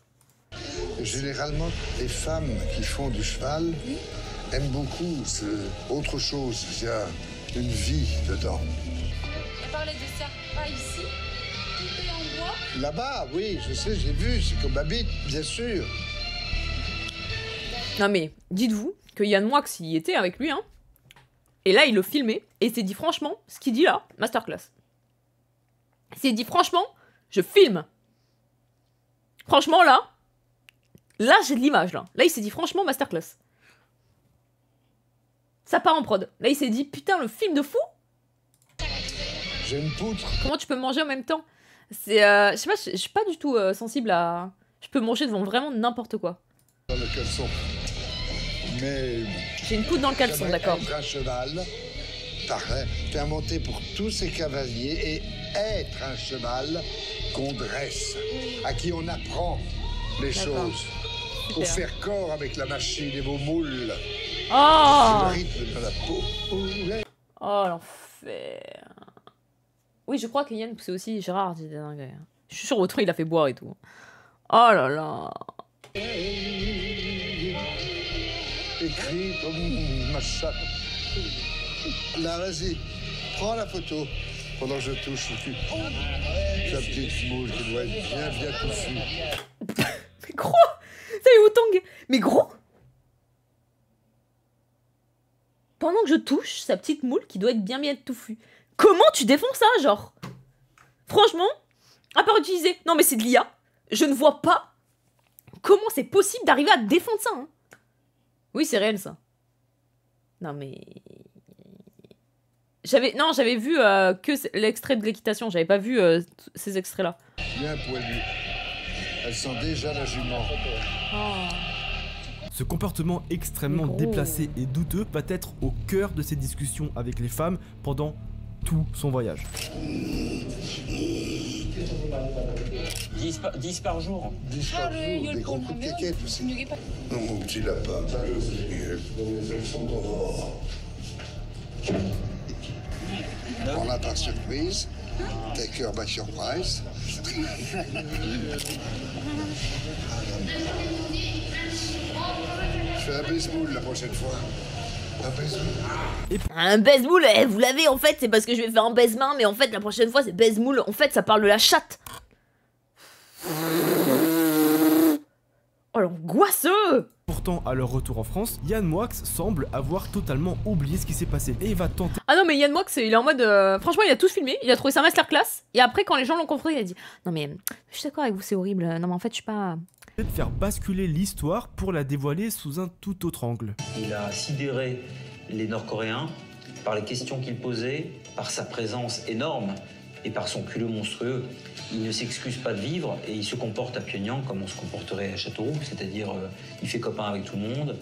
Speaker 1: Généralement, les femmes qui font du cheval aiment beaucoup autre chose. Il y a une vie dedans.
Speaker 2: On parlait de ça, pas ici. Tout est en bois.
Speaker 1: Là-bas, oui, je sais, j'ai vu, c'est comme ma bite, bien sûr.
Speaker 3: Non mais, dites-vous que Yann Moix, il y était avec lui, hein. Et là, il le filmait, et il s'est dit franchement, ce qu'il dit là, masterclass. Il s'est dit franchement, je filme. Franchement, là j'ai de l'image, là. Là, il s'est dit franchement, masterclass. Ça part en prod. Là, il s'est dit, putain, le film de fou.
Speaker 1: J'ai une poutre.
Speaker 3: Comment tu peux manger en même temps? C'est, je sais pas, je suis pas du tout sensible à... Je peux manger devant vraiment n'importe quoi.
Speaker 1: Dans le caleçon. Mais...
Speaker 3: J'ai une poutre dans le caleçon, d'accord.
Speaker 1: Être un cheval, pareil, faire monter pour tous ces cavaliers et être un cheval qu'on dresse, à qui on apprend les choses. Pour faire corps avec la machine et vos moules.
Speaker 3: Oh,
Speaker 1: le rythme de la peau.
Speaker 3: Oh, l'enfer. Oui, je crois que Yann, c'est aussi Gérard, c'est dingue. Je suis sûr, autant il a fait boire et tout. Oh là là.
Speaker 1: Écrit comme ma chatte. Là, vas-y, prends la photo pendant que je touche le cul. Sa petite moule qui doit être bien touffue.
Speaker 3: Mais gros, ça est autant que... Mais gros, pendant que je touche sa petite moule qui doit être bien touffue. Comment tu défends ça, genre? Franchement, à part utiliser... Non mais c'est de l'IA. Je ne vois pas comment c'est possible d'arriver à défendre ça, hein. Oui, c'est réel, ça. Non, mais... J'avais vu que l'extrait de l'équitation. J'avais pas vu ces extraits-là.
Speaker 1: Bien poilu. Elle sent déjà la jument.
Speaker 3: Oh.
Speaker 4: Ce comportement extrêmement déplacé et douteux va être au cœur de ses discussions avec les femmes pendant tout son voyage.
Speaker 5: 10 par jour.
Speaker 1: 10 par jour, des gros coups de caquette aussi. Non, mon petit lapin, prends-la par surprise. Take her by surprise. Je fais un baseball la prochaine fois.
Speaker 3: Un baise-moule, vous l'avez en fait, c'est parce que je vais faire un baise-main, mais en fait la prochaine fois c'est baise-moule. En fait ça parle de la chatte. Oh l'angoisseux.
Speaker 4: Pourtant, à leur retour en France, Yann Moix semble avoir totalement oublié ce qui s'est passé et il va tenter...
Speaker 3: Ah non mais Yann Moix, il est en mode... franchement il a tout filmé, il a trouvé sa masterclass, et après quand les gens l'ont confronté, il a dit « Non mais je suis d'accord avec vous, c'est horrible, non mais en fait je suis pas... »
Speaker 4: de faire basculer l'histoire pour la dévoiler sous un tout autre angle.
Speaker 11: Il a sidéré les Nord-Coréens par les questions qu'il posait, par sa présence énorme et par son culot monstrueux. Il ne s'excuse pas de vivre et il se comporte à Pyongyang comme on se comporterait à Châteauroux, c'est-à-dire il fait copain avec tout le monde.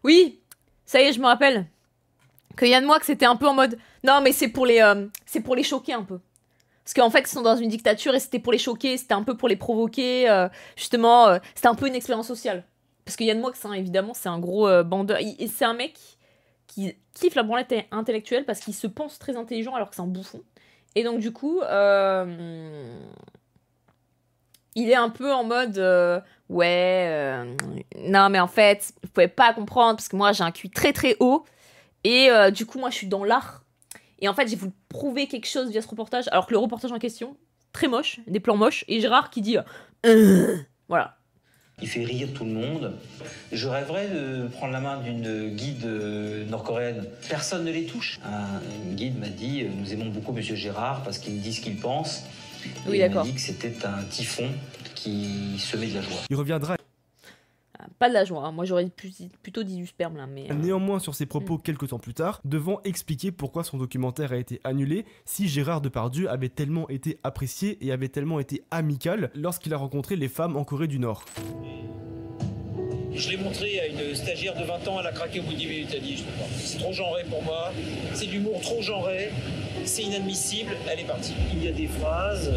Speaker 3: Oui, ça y est, je me rappelle que Yann Moix c'était un peu en mode non mais c'est pour les choquer un peu. Parce qu'en fait ils sont dans une dictature et c'était pour les choquer, c'était un peu pour les provoquer, justement, c'était un peu une expérience sociale. Parce que Yann Moix, hein, évidemment, c'est un gros bandeur, et c'est un mec qui kiffe la branlette intellectuelle parce qu'il se pense très intelligent alors que c'est un bouffon. Et donc du coup, il est un peu en mode non mais en fait, vous pouvez pas comprendre parce que moi j'ai un QI très très haut et du coup moi je suis dans l'art. Et en fait j'ai voulu prouver quelque chose via ce reportage alors que le reportage en question, très moche, des plans moches, et Gérard qui dit voilà.
Speaker 11: Il fait rire tout le monde. Je rêverais de prendre la main d'une guide nord-coréenne. Personne ne les touche. Un guide m'a dit « Nous aimons beaucoup Monsieur Gérard parce qu'il dit ce qu'il pense. »
Speaker 3: Oui,
Speaker 11: il m'a dit que c'était un typhon qui semait de la joie.
Speaker 4: Il reviendra.
Speaker 3: Pas de la joie, hein. Moi j'aurais plutôt dit du sperme là, mais...
Speaker 4: Néanmoins, sur ses propos quelques temps plus tard, devant expliquer pourquoi son documentaire a été annulé, si Gérard Depardieu avait tellement été apprécié et avait tellement été amical lorsqu'il a rencontré les femmes en Corée du Nord.
Speaker 14: Je l'ai montré à une stagiaire de 20 ans, elle a craqué au bout de 10 minutes, elle a dit je peux pas. C'est trop genré pour moi, c'est de l'humour trop genré, c'est inadmissible, elle est partie. Il y a des phrases...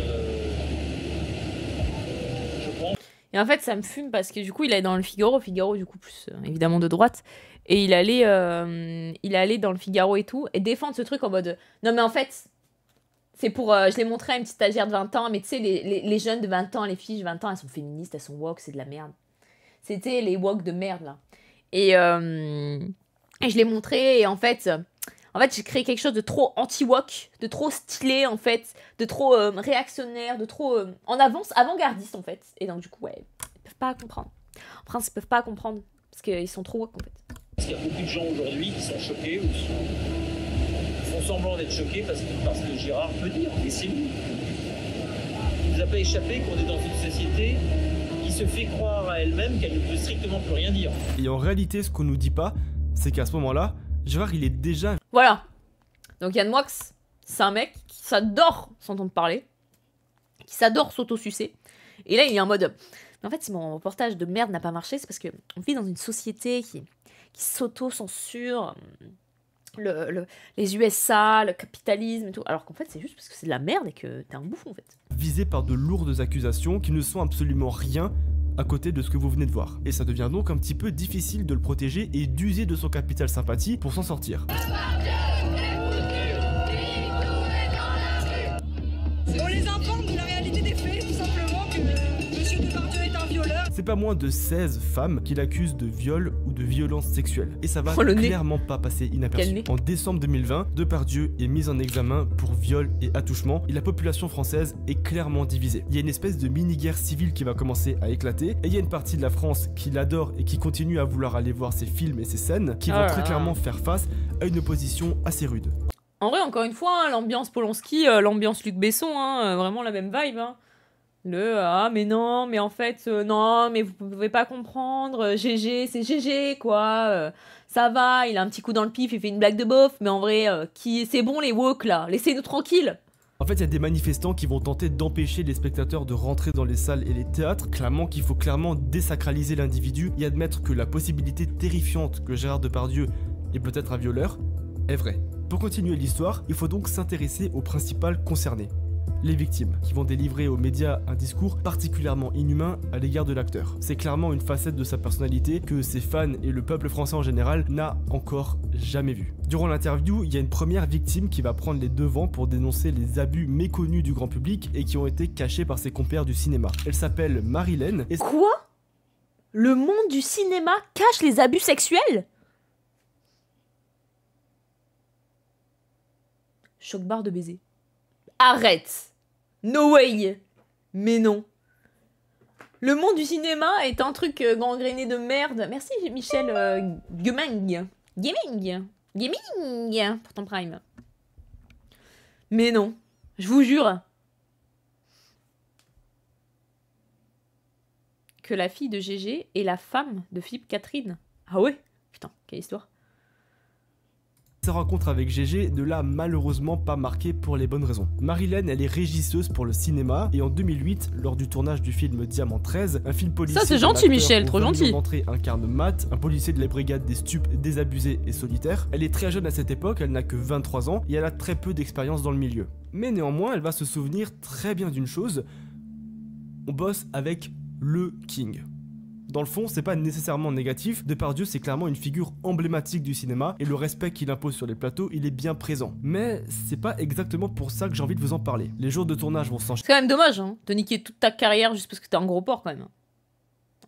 Speaker 3: Et en fait, ça me fume parce que du coup, il allait dans le Figaro du coup, plus évidemment de droite. Et il allait dans le Figaro et tout, et défendre ce truc en mode non, mais en fait, c'est pour. Je l'ai montré à une petite stagiaire de 20 ans, mais tu sais, les jeunes de 20 ans, les filles de 20 ans, elles sont féministes, elles sont woke, c'est de la merde. C'était les woke de merde, là. Et je l'ai montré, et en fait, j'ai créé quelque chose de trop anti-woke, de trop stylé, en fait, de trop réactionnaire, de trop en avance, avant-gardiste, en fait. Et donc, du coup, ouais, ils peuvent pas comprendre. En principe, ils peuvent pas comprendre, parce qu'ils sont trop woke, en fait.
Speaker 14: Parce qu'il y a beaucoup de gens aujourd'hui qui sont choqués, ou qui font semblant d'être choqués parce que Gérard peut dire, et c'est lui. Il ne nous a pas échappé qu'on est dans une société qui se fait croire à elle-même qu'elle ne peut strictement plus rien dire.
Speaker 4: Et en réalité, ce qu'on nous dit pas, c'est qu'à ce moment-là, Gérard, il est déjà...
Speaker 3: Voilà. Donc Yann Moix, c'est un mec qui s'adore s'entendre parler, qui s'adore s'auto-sucer. Et là, il est en mode... Mais en fait, si mon reportage de merde n'a pas marché, c'est parce qu'on vit dans une société qui s'auto-censure, les USA, le capitalisme et tout. Alors qu'en fait, c'est juste parce que c'est de la merde et que t'es un bouffon, en fait.
Speaker 4: Visé par de lourdes accusations qui ne sont absolument rien à côté de ce que vous venez de voir. Et ça devient donc un petit peu difficile de le protéger et d'user de son capital sympathie pour s'en sortir.
Speaker 15: On les informe de la réalité des faits, tout simplement, que Monsieur Depardieu est un violeur.
Speaker 4: C'est pas moins de 16 femmes qu'il accuse de viol ou de violence sexuelle. Et ça va clairement pas passer inaperçu. En décembre 2020, Depardieu est mis en examen pour viol et attouchement et la population française est clairement divisée. Il y a une espèce de mini-guerre civile qui va commencer à éclater et il y a une partie de la France qui l'adore et qui continue à vouloir aller voir ses films et ses scènes qui vont très clairement faire face à une opposition assez rude.
Speaker 3: En vrai, encore une fois, hein, l'ambiance Polanski, l'ambiance Luc Besson, hein, vraiment la même vibe. Hein. Mais non, mais en fait, non, mais vous pouvez pas comprendre, GG, c'est GG, quoi. Ça va, il a un petit coup dans le pif, il fait une blague de bof, mais en vrai, c'est bon les woke, là, laissez-nous tranquilles.
Speaker 4: En fait, il y a des manifestants qui vont tenter d'empêcher les spectateurs de rentrer dans les salles et les théâtres, clamant qu'il faut clairement désacraliser l'individu et admettre que la possibilité terrifiante que Gérard Depardieu est peut-être un violeur est vraie. Pour continuer l'histoire, il faut donc s'intéresser aux principales concernées. Les victimes, qui vont délivrer aux médias un discours particulièrement inhumain à l'égard de l'acteur. C'est clairement une facette de sa personnalité que ses fans et le peuple français en général n'a encore jamais vu. Durant l'interview, il y a une première victime qui va prendre les devants pour dénoncer les abus méconnus du grand public et qui ont été cachés par ses compères du cinéma. Elle s'appelle Marilène et...
Speaker 3: Quoi ? Le monde du cinéma cache les abus sexuels ? Choc-barre de baiser. Arrête! No way! Mais non. Le monde du cinéma est un truc gangréné de merde. Merci Michel Gaming pour ton prime. Mais non. Je vous jure. Que la fille de GG est la femme de Philippe Catherine. Ah ouais? Putain, quelle histoire.
Speaker 4: Sa rencontre avec GG ne l'a malheureusement pas marqué pour les bonnes raisons. Marilène, elle est régisseuse pour le cinéma et en 2008, lors du tournage du film Diamant 13, un film policier...
Speaker 3: Ça c'est gentil Michel, trop gentil.
Speaker 4: ...d'entrée incarne Matt, un policier de la brigade des stupes désabusés et solitaires. Elle est très jeune à cette époque, elle n'a que 23 ans et elle a très peu d'expérience dans le milieu. Mais néanmoins, elle va se souvenir très bien d'une chose, on bosse avec le King. Dans le fond, c'est pas nécessairement négatif, Depardieu c'est clairement une figure emblématique du cinéma et le respect qu'il impose sur les plateaux, il est bien présent. Mais c'est pas exactement pour ça que j'ai envie de vous en parler. Les jours de tournage vont s'enchaîner.
Speaker 3: C'est quand même dommage, hein, de niquer toute ta carrière juste parce que t'es un gros porc quand même.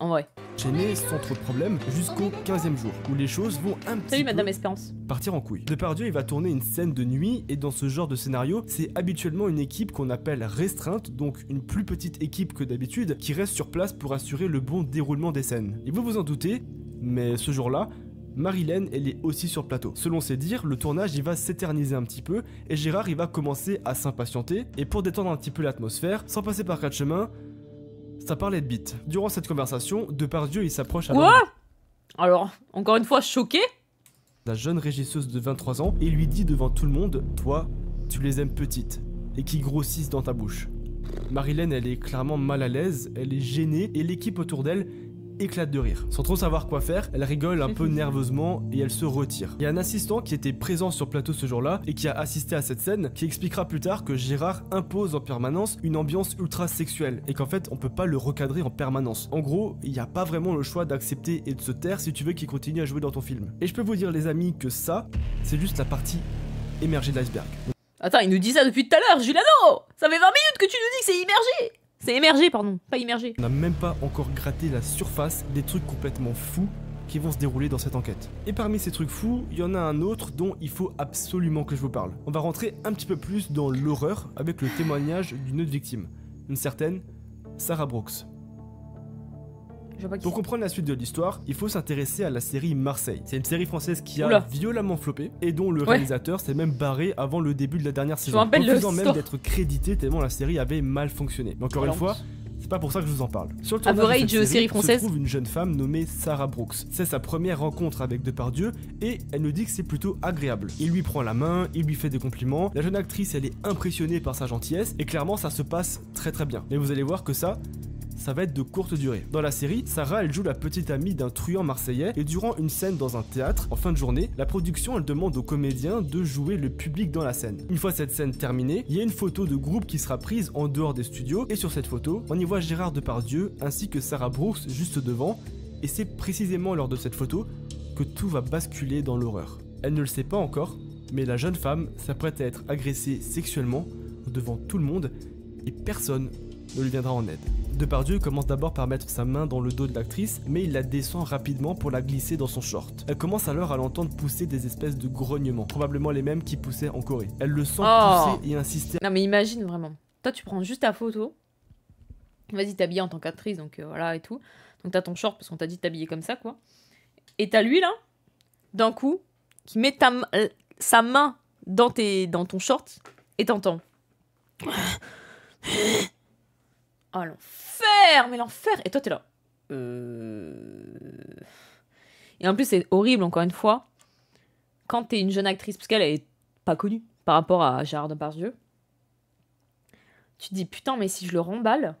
Speaker 3: En vrai.
Speaker 4: Enchaîné sans trop de problème jusqu'au 15e jour, où les choses vont un petit
Speaker 3: Salut Madame Espérance.
Speaker 4: Partir en couille. Depardieu il va tourner une scène de nuit et dans ce genre de scénario, c'est habituellement une équipe qu'on appelle restreinte, donc une plus petite équipe que d'habitude, qui reste sur place pour assurer le bon déroulement des scènes. Et vous vous en doutez, mais ce jour-là, Marilène, elle est aussi sur le plateau. Selon ses dires, le tournage il va s'éterniser un petit peu et Gérard il va commencer à s'impatienter et pour détendre un petit peu l'atmosphère, sans passer par quatre chemins, Ça parlait de bite. Durant cette conversation, Depardieu il s'approche à
Speaker 3: Alors, encore une fois, choqué.
Speaker 4: La jeune régisseuse de 23 ans et lui dit devant tout le monde, toi, tu les aimes petites et qui grossissent dans ta bouche. Marilyn, elle est clairement mal à l'aise, elle est gênée et l'équipe autour d'elle éclate de rire. Sans trop savoir quoi faire, elle rigole un peu nerveusement et elle se retire. Il y a un assistant qui était présent sur plateau ce jour-là et qui a assisté à cette scène qui expliquera plus tard que Gérard impose en permanence une ambiance ultra sexuelle et qu'en fait on peut pas le recadrer en permanence. En gros, il n'y a pas vraiment le choix d'accepter et de se taire si tu veux qu'il continue à jouer dans ton film. Et je peux vous dire les amis que ça, c'est juste la partie émergée de l'iceberg.
Speaker 3: Attends, il nous dit ça depuis tout à l'heure, Juliano! Ça fait 20 minutes que tu nous dis que c'est immergé! C'est émergé, pardon, pas immergé.
Speaker 4: On n'a même pas encore gratté la surface des trucs complètement fous qui vont se dérouler dans cette enquête. Et parmi ces trucs fous, il y en a un autre dont il faut absolument que je vous parle. On va rentrer un petit peu plus dans l'horreur avec le témoignage d'une autre victime, une certaine Sarah Brooks. Pour comprendre la suite de l'histoire, il faut s'intéresser à la série Marseille. C'est une série française qui a violemment floppé et dont le réalisateur s'est même barré avant le début de la dernière saison, refusant même d'être crédité tellement la série avait mal fonctionné. Mais encore une fois, c'est pas pour ça que je vous en parle. Sur le tournage de cette série française se trouve une jeune femme nommée Sarah Brooks. C'est sa première rencontre avec Depardieu et elle nous dit que c'est plutôt agréable. Il lui prend la main, il lui fait des compliments. La jeune actrice, elle est impressionnée par sa gentillesse et clairement ça se passe très très bien. Mais vous allez voir que ça va être de courte durée. Dans la série, Sarah elle joue la petite amie d'un truand marseillais et durant une scène dans un théâtre, en fin de journée, la production elle demande aux comédiens de jouer le public dans la scène. Une fois cette scène terminée, il y a une photo de groupe qui sera prise en dehors des studios et sur cette photo, on y voit Gérard Depardieu ainsi que Sarah Brooks juste devant et c'est précisément lors de cette photo que tout va basculer dans l'horreur. Elle ne le sait pas encore, mais la jeune femme s'apprête à être agressée sexuellement devant tout le monde et personne ne lui viendra en aide. Depardieu commence d'abord par mettre sa main dans le dos de l'actrice, mais il la descend rapidement pour la glisser dans son short. Elle commence alors à l'entendre pousser des espèces de grognements, probablement les mêmes qui poussaient en Corée. Elle le sent pousser et insister.
Speaker 3: Non mais imagine vraiment, toi tu prends juste ta photo, vas-y t'es habillée en tant qu'actrice, donc voilà et tout, donc t'as ton short parce qu'on t'a dit de t'habiller comme ça quoi, et t'as lui là, d'un coup, qui met sa main dans ton short et t'entends. Oh l'enfer, mais l'enfer. Et toi t'es là. Et en plus c'est horrible encore une fois quand t'es une jeune actrice parce qu'elle est pas connue par rapport à Gérard Depardieu. Tu te dis putain mais si je le remballe,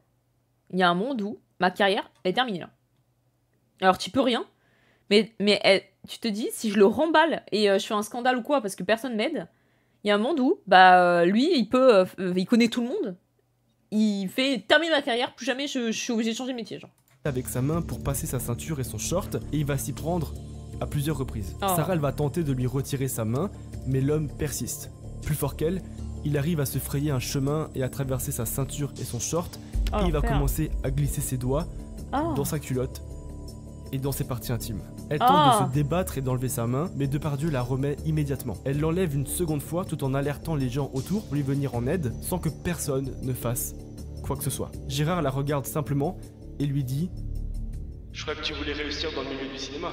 Speaker 3: il y a un monde où ma carrière est terminée là. Alors tu peux rien, mais tu te dis si je le remballe et je fais un scandale ou quoi parce que personne m'aide, il y a un monde où lui il connaît tout le monde. Il fait terminer ma carrière, plus jamais je suis obligé de changer de métier, genre.
Speaker 4: Avec sa main pour passer sa ceinture et son short, et il va s'y prendre à plusieurs reprises. Sarah, elle va tenter de lui retirer sa main, mais l'homme persiste. Plus fort qu'elle, il arrive à se frayer un chemin et à traverser sa ceinture et son short, et il va commencer à glisser ses doigts dans sa culotte et dans ses parties intimes. Elle tente de se débattre et d'enlever sa main, mais Depardieu la remet immédiatement. Elle l'enlève une seconde fois tout en alertant les gens autour pour lui venir en aide, sans que personne ne fasse quoi que ce soit. Gérard la regarde simplement et lui dit « Je croyais que tu voulais réussir dans le milieu du cinéma. »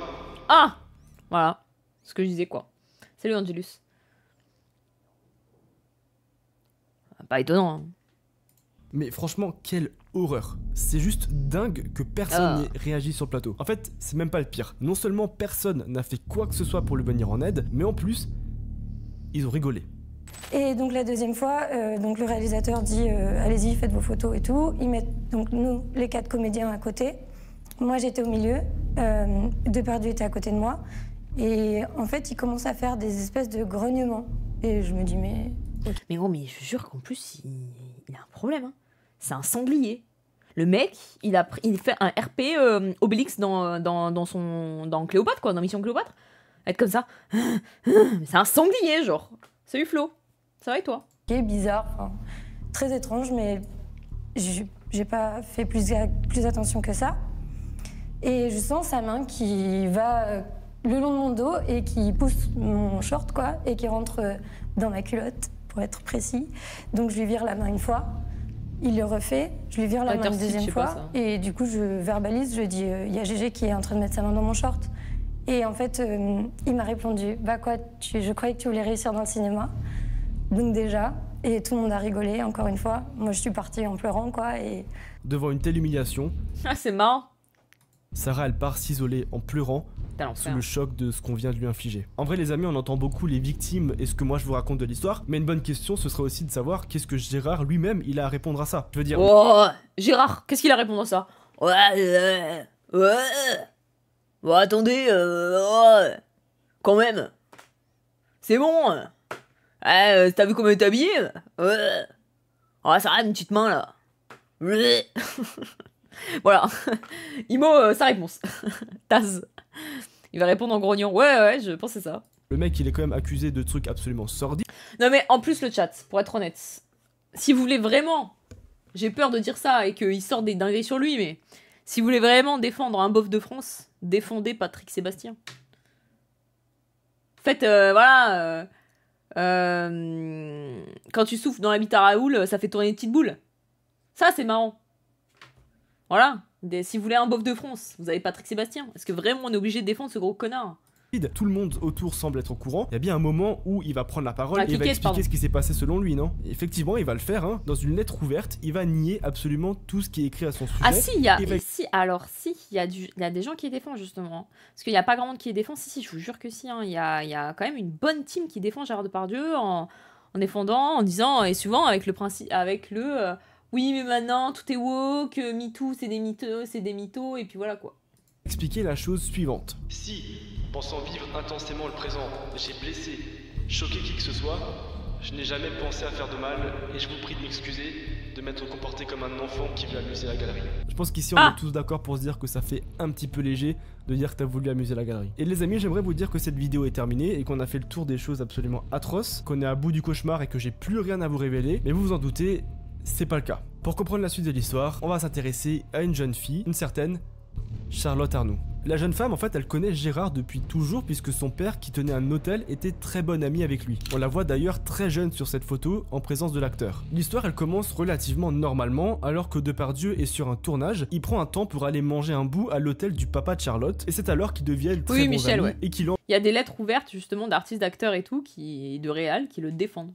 Speaker 3: Ah, voilà, ce que je disais quoi. Salut Angelus. Pas étonnant. Hein.
Speaker 4: Mais franchement, quelle horreur. C'est juste dingue que personne n'ait réagi sur le plateau. En fait, c'est même pas le pire. Non seulement personne n'a fait quoi que ce soit pour lui venir en aide, mais en plus, ils ont rigolé.
Speaker 7: Et donc la deuxième fois, donc le réalisateur dit allez-y, faites vos photos et tout. Ils mettent donc nous, les 4 comédiens à côté. Moi, j'étais au milieu. Depardieu était à côté de moi. Et en fait, il commence à faire des espèces de grognements. Et je me dis mais...
Speaker 3: Mais gros, mais je jure qu'en plus, il a un problème. Hein. C'est un sanglier. Le mec, il fait un RP Obélix dans Cléopâtre, quoi, dans Mission Cléopâtre. Être comme ça. C'est un sanglier, genre. Salut Flo. Ça va et toi?
Speaker 7: C'est bizarre, enfin, très étrange, mais j'ai pas fait plus attention que ça. Et je sens sa main qui va le long de mon dos et qui pousse mon short, quoi, et qui rentre dans ma culotte, pour être précis. Donc je lui vire la main une fois, il le refait, je lui vire la main une deuxième fois, et du coup je verbalise, je dis il y a Gégé qui est en train de mettre sa main dans mon short. Et en fait, il m'a répondu, bah quoi, je croyais que tu voulais réussir dans le cinéma. Donc déjà, Et tout le monde a rigolé, encore une fois. Moi, je suis partie en pleurant, quoi. Et...
Speaker 4: Devant une telle humiliation,
Speaker 3: Ah, c'est marrant.
Speaker 4: Sarah, elle part s'isoler en pleurant sous le choc de ce qu'on vient de lui infliger. En vrai, les amis, on entend beaucoup les victimes et ce que moi je vous raconte de l'histoire, mais une bonne question, ce serait aussi de savoir qu'est-ce que Gérard lui-même, il a à répondre à ça. Je veux dire...
Speaker 3: Oh, Gérard, qu'est-ce qu'il a à répondre à ça? Ouais. Bon, attendez, quand même. C'est bon. T'as vu comment elle est habillée? Ouais. Oh, ça a une petite main, là. Voilà. Imo, sa réponse. Taz. Il va répondre en grognant. Ouais, je pensais ça.
Speaker 4: Le mec, il est quand même accusé de trucs absolument sordides.
Speaker 3: Non, mais en plus, le chat, pour être honnête, si vous voulez vraiment... J'ai peur de dire ça et qu'il sorte des dingueries sur lui, mais... Si vous voulez vraiment défendre un beauf de France, défendez Patrick Sébastien. Faites, voilà... quand tu souffles dans la bite à Raoul, ça fait tourner une petite boule. Ça, c'est marrant. Voilà. Si vous voulez un beauf de France, vous avez Patrick Sébastien. Est-ce que vraiment on est obligé de défendre ce gros connard?
Speaker 4: Tout le monde autour semble être au courant. Il y a bien un moment où il va prendre la parole et il va expliquer
Speaker 3: pardon.
Speaker 4: Ce qui s'est passé selon lui, non? Effectivement, il va le faire, hein. Dans une lettre ouverte, il va nier absolument tout ce qui est écrit à son sujet.
Speaker 3: Ah si, il y a des gens qui les défendent justement. Parce qu'il n'y a pas grand monde qui les défend. Si, je vous jure que si. Hein. Il y a quand même une bonne team qui défend Gérard Depardieu en défendant, en disant, et souvent avec le principe, oui mais maintenant tout est woke, MeToo c'est des mythos, et puis voilà quoi.
Speaker 4: Expliquer la chose suivante.
Speaker 16: Si, pensant vivre intensément le présent, j'ai blessé, choqué qui que ce soit, je n'ai jamais pensé à faire de mal et je vous prie de m'excuser de m'être comporté comme un enfant qui veut amuser la galerie.
Speaker 4: Je pense qu'ici on est tous d'accord pour se dire que ça fait un petit peu léger de dire que t'as voulu amuser la galerie. Et les amis, j'aimerais vous dire que cette vidéo est terminée et qu'on a fait le tour des choses absolument atroces, qu'on est à bout du cauchemar et que j'ai plus rien à vous révéler, mais vous vous en doutez, c'est pas le cas. Pour comprendre la suite de l'histoire, on va s'intéresser à une jeune fille, une certaine Charlotte Arnoux. La jeune femme, en fait, elle connaît Gérard depuis toujours puisque son père, qui tenait un hôtel, était très bon ami avec lui. On la voit d'ailleurs très jeune sur cette photo, en présence de l'acteur. L'histoire, elle commence relativement normalement, alors que Depardieu est sur un tournage, il prend un temps pour aller manger un bout à l'hôtel du papa de Charlotte, et c'est alors qu'ils deviennent très bons amis et qu'il
Speaker 3: Il y a des lettres ouvertes justement d'artistes, d'acteurs et tout, de réal, qui le défendent.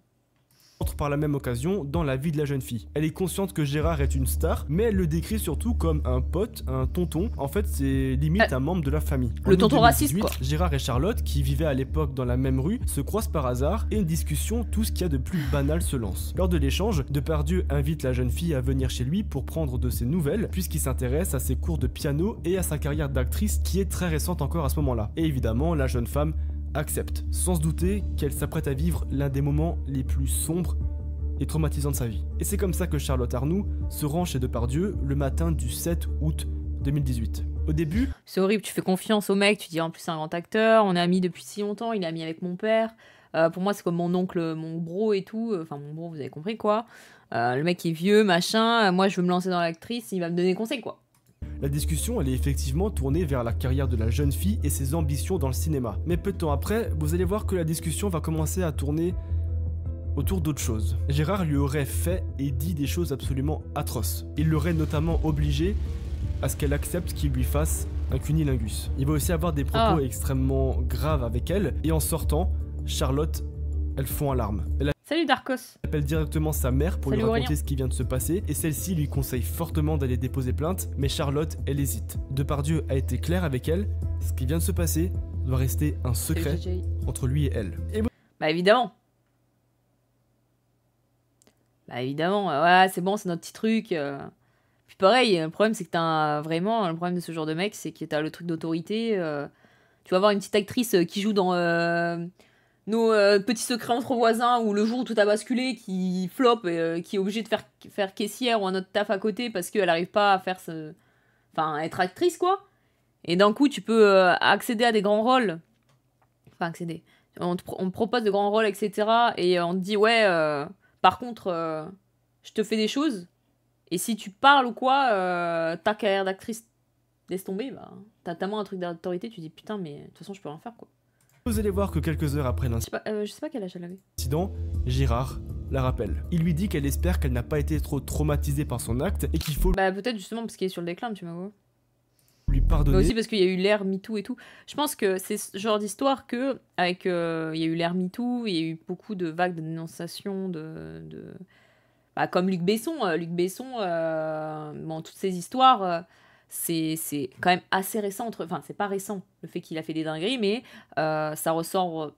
Speaker 4: Entre par la même occasion dans la vie de la jeune fille. Elle est consciente que Gérard est une star, mais elle le décrit surtout comme un pote, un tonton. En fait, c'est limite un membre de la famille.
Speaker 3: Le tonton raciste, quoi.
Speaker 4: Gérard et Charlotte, qui vivaient à l'époque dans la même rue, se croisent par hasard et une discussion, tout ce qu'il y a de plus banal se lance. Lors de l'échange, Depardieu invite la jeune fille à venir chez lui pour prendre de ses nouvelles, puisqu'il s'intéresse à ses cours de piano et à sa carrière d'actrice qui est très récente encore à ce moment-là. Et évidemment, la jeune femme accepte, sans se douter qu'elle s'apprête à vivre l'un des moments les plus sombres et traumatisants de sa vie. Et c'est comme ça que Charlotte Arnoux se rend chez Depardieu le matin du 7 août 2018. Au début...
Speaker 3: C'est horrible, tu fais confiance au mec, tu dis en plus c'est un grand acteur, on est amis depuis si longtemps, il est ami avec mon père, pour moi c'est comme mon oncle, mon bro et tout, enfin mon bro vous avez compris quoi, le mec est vieux, machin, moi je veux me lancer dans l'actrice, il va me donner conseil quoi.
Speaker 4: La discussion, elle est effectivement tournée vers la carrière de la jeune fille et ses ambitions dans le cinéma. Mais peu de temps après, vous allez voir que la discussion va commencer à tourner autour d'autres choses. Gérard lui aurait fait et dit des choses absolument atroces. Il l'aurait notamment obligé à ce qu'elle accepte qu'il lui fasse un cunilingus. Il va aussi avoir des propos extrêmement graves avec elle, et en sortant, Charlotte, elle fond en larmes.
Speaker 3: Salut Darkos.
Speaker 4: Elle appelle directement sa mère pour lui raconter ce qui vient de se passer, et celle-ci lui conseille fortement d'aller déposer plainte, mais Charlotte, elle hésite. Depardieu a été clair avec elle, ce qui vient de se passer doit rester un secret entre lui et elle.
Speaker 3: Bah évidemment. Bah évidemment, ouais, c'est bon, c'est notre petit truc. Puis pareil, le problème c'est que t'as vraiment, le problème de ce genre de mec, c'est que t'as le truc d'autorité. Tu vas avoir une petite actrice qui joue dans nos petits secrets entre voisins, ou le jour où tout a basculé, qui floppe, qui est obligée de faire caissière ou un autre taf à côté parce qu'elle arrive pas à faire enfin, être actrice quoi. Et d'un coup tu peux accéder à des grands rôles. Enfin accéder. On te propose de grands rôles, etc. Et on te dit ouais, par contre, je te fais des choses. Et si tu parles ou quoi, ta carrière d'actrice laisse tomber, bah, t'as tellement un truc d'autorité, tu dis putain, mais de toute façon, je peux rien faire quoi.
Speaker 4: Vous allez voir que quelques heures après
Speaker 3: l'incident, je sais pas quel âge elle avait.
Speaker 4: Gérard la rappelle. Il lui dit qu'elle espère qu'elle n'a pas été trop traumatisée par son acte et qu'il faut
Speaker 3: bah peut-être justement parce qu'il est sur le déclin, tu vois.
Speaker 4: lui pardonner.
Speaker 3: Mais aussi parce qu'il y a eu l'ère MeToo et tout. Je pense que c'est ce genre d'histoire que, avec, il y a eu l'ère MeToo, il y a eu beaucoup de vagues de dénonciation bah, comme Luc Besson. Bon, toutes ces histoires, c'est quand même assez récent. Enfin, c'est pas récent, le fait qu'il a fait des dingueries, mais ça ressort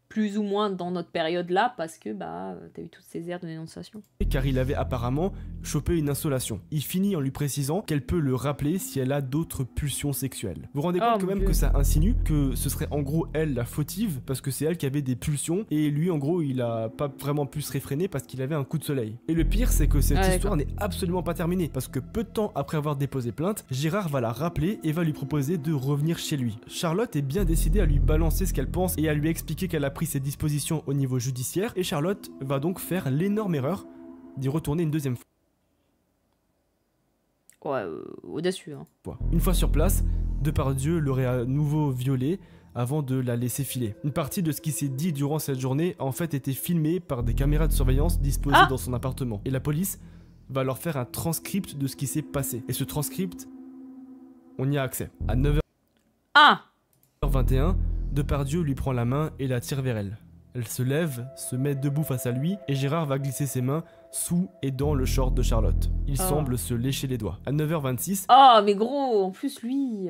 Speaker 3: plus ou moins dans notre période là, parce que bah, t'as eu toutes ces aires de dénonciation.
Speaker 4: Car il avait apparemment chopé une insolation. Il finit en lui précisant qu'elle peut le rappeler si elle a d'autres pulsions sexuelles. Vous vous rendez compte quand même que ça insinue que ce serait en gros elle la fautive, parce que c'est elle qui avait des pulsions, et lui en gros il a pas vraiment pu se réfréner parce qu'il avait un coup de soleil. Et le pire c'est que cette histoire n'est absolument pas terminée, parce que peu de temps après avoir déposé plainte, Gérard va la rappeler et va lui proposer de revenir chez lui. Charlotte est bien décidée à lui balancer ce qu'elle pense et à lui expliquer qu'elle a pris ses dispositions au niveau judiciaire, et Charlotte va donc faire l'énorme erreur d'y retourner une deuxième fois.
Speaker 3: Ouais, audacieux. Hein.
Speaker 4: Une fois sur place, Depardieu l'aurait à nouveau violée avant de la laisser filer. Une partie de ce qui s'est dit durant cette journée a en fait été filmée par des caméras de surveillance disposées dans son appartement. Et la police va leur faire un transcript de ce qui s'est passé. Et ce transcript, on y a accès. À 9h21, Depardieu lui prend la main et la tire vers elle. Elle se lève, se met debout face à lui, et Gérard va glisser ses mains sous et dans le short de Charlotte. Il semble se lécher les doigts. À 9h26...
Speaker 3: Oh, mais gros, en plus, lui...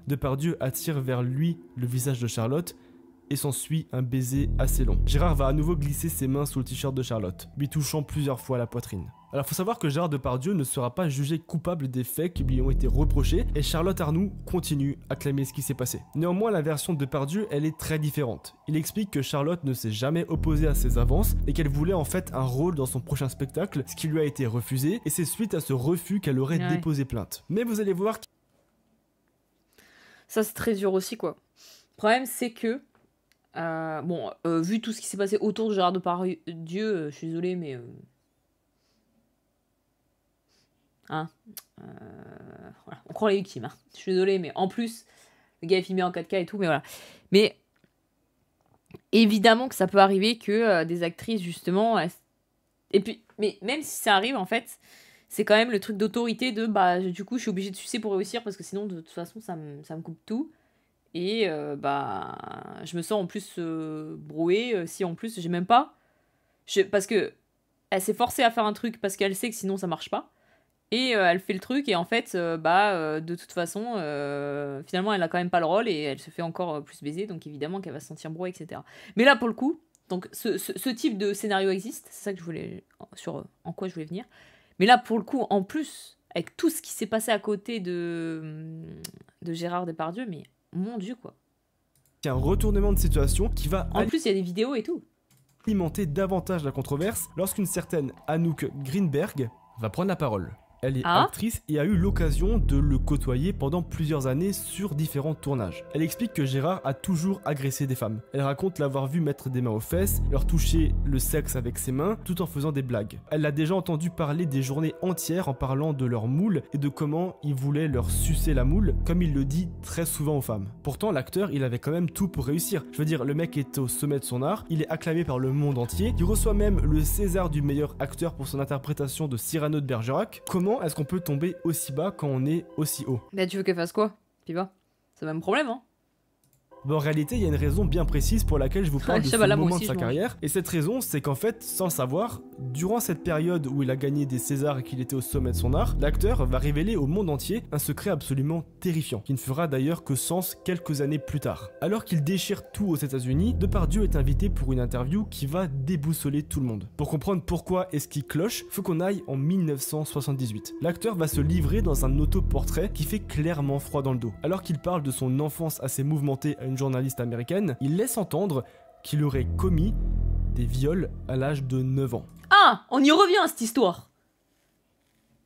Speaker 4: Depardieu attire vers lui le visage de Charlotte, et s'ensuit un baiser assez long. Gérard va à nouveau glisser ses mains sous le t-shirt de Charlotte, lui touchant plusieurs fois la poitrine. Alors faut savoir que Gérard Depardieu ne sera pas jugé coupable des faits qui lui ont été reprochés, et Charlotte Arnoux continue à clamer ce qui s'est passé. Néanmoins, la version de Depardieu, elle est très différente. Il explique que Charlotte ne s'est jamais opposée à ses avances, et qu'elle voulait en fait un rôle dans son prochain spectacle, ce qui lui a été refusé, et c'est suite à ce refus qu'elle aurait déposé plainte. Mais vous allez voir...
Speaker 3: Ça c'est très dur aussi quoi. Le problème c'est que vu tout ce qui s'est passé autour de Gérard Depardieu, je suis désolée, mais voilà, on croit les victimes. Hein. Je suis désolée, mais en plus, le gars est filmé en 4K et tout, mais voilà. Mais évidemment que ça peut arriver que des actrices, justement, et puis, mais même si ça arrive, en fait, c'est quand même le truc d'autorité de, bah, du coup, je suis obligée de sucer pour réussir, parce que sinon, de toute façon, ça me coupe tout. Et je me sens en plus brouée si en plus j'ai même pas. Parce que elle s'est forcée à faire un truc parce qu'elle sait que sinon ça marche pas. Et elle fait le truc et en fait, de toute façon, finalement elle a quand même pas le rôle et elle se fait encore plus baiser. Donc évidemment qu'elle va se sentir brouée, etc. Mais là pour le coup, donc ce type de scénario existe. C'est ça que je voulais. En quoi je voulais venir. Mais là pour le coup, en plus, avec tout ce qui s'est passé à côté de Gérard Depardieu, mais. Mon Dieu, quoi.
Speaker 4: C'est un retournement de situation qui va...
Speaker 3: En plus, il y a des vidéos et tout.
Speaker 4: Alimenter davantage la controverse lorsqu'une certaine Anouk Greenberg va prendre la parole. Elle est actrice et a eu l'occasion de le côtoyer pendant plusieurs années sur différents tournages. Elle explique que Gérard a toujours agressé des femmes. Elle raconte l'avoir vu mettre des mains aux fesses, leur toucher le sexe avec ses mains, tout en faisant des blagues. Elle a déjà entendu parler des journées entières en parlant de leur moule et de comment il voulait leur sucer la moule, comme il le dit très souvent aux femmes. Pourtant, l'acteur, il avait quand même tout pour réussir. Je veux dire, le mec est au sommet de son art, il est acclamé par le monde entier, il reçoit même le César du meilleur acteur pour son interprétation de Cyrano de Bergerac. Comment est-ce qu'on peut tomber aussi bas quand on est aussi haut?
Speaker 3: Bah tu veux qu'elle fasse quoi, Piva? C'est le même problème, hein.
Speaker 4: En réalité, il y a une raison bien précise pour laquelle je vous parle de ce moment de sa carrière. Et cette raison, c'est qu'en fait, sans le savoir, durant cette période où il a gagné des Césars et qu'il était au sommet de son art, l'acteur va révéler au monde entier un secret absolument terrifiant, qui ne fera d'ailleurs que sens quelques années plus tard. Alors qu'il déchire tout aux États-Unis, Depardieu est invité pour une interview qui va déboussoler tout le monde. Pour comprendre pourquoi est-ce qu'il cloche, faut qu'on aille en 1978. L'acteur va se livrer dans un autoportrait qui fait clairement froid dans le dos. Alors qu'il parle de son enfance assez mouvementée à une journaliste américaine, il laisse entendre qu'il aurait commis des viols à l'âge de 9 ans.
Speaker 3: Ah, on y revient à cette histoire.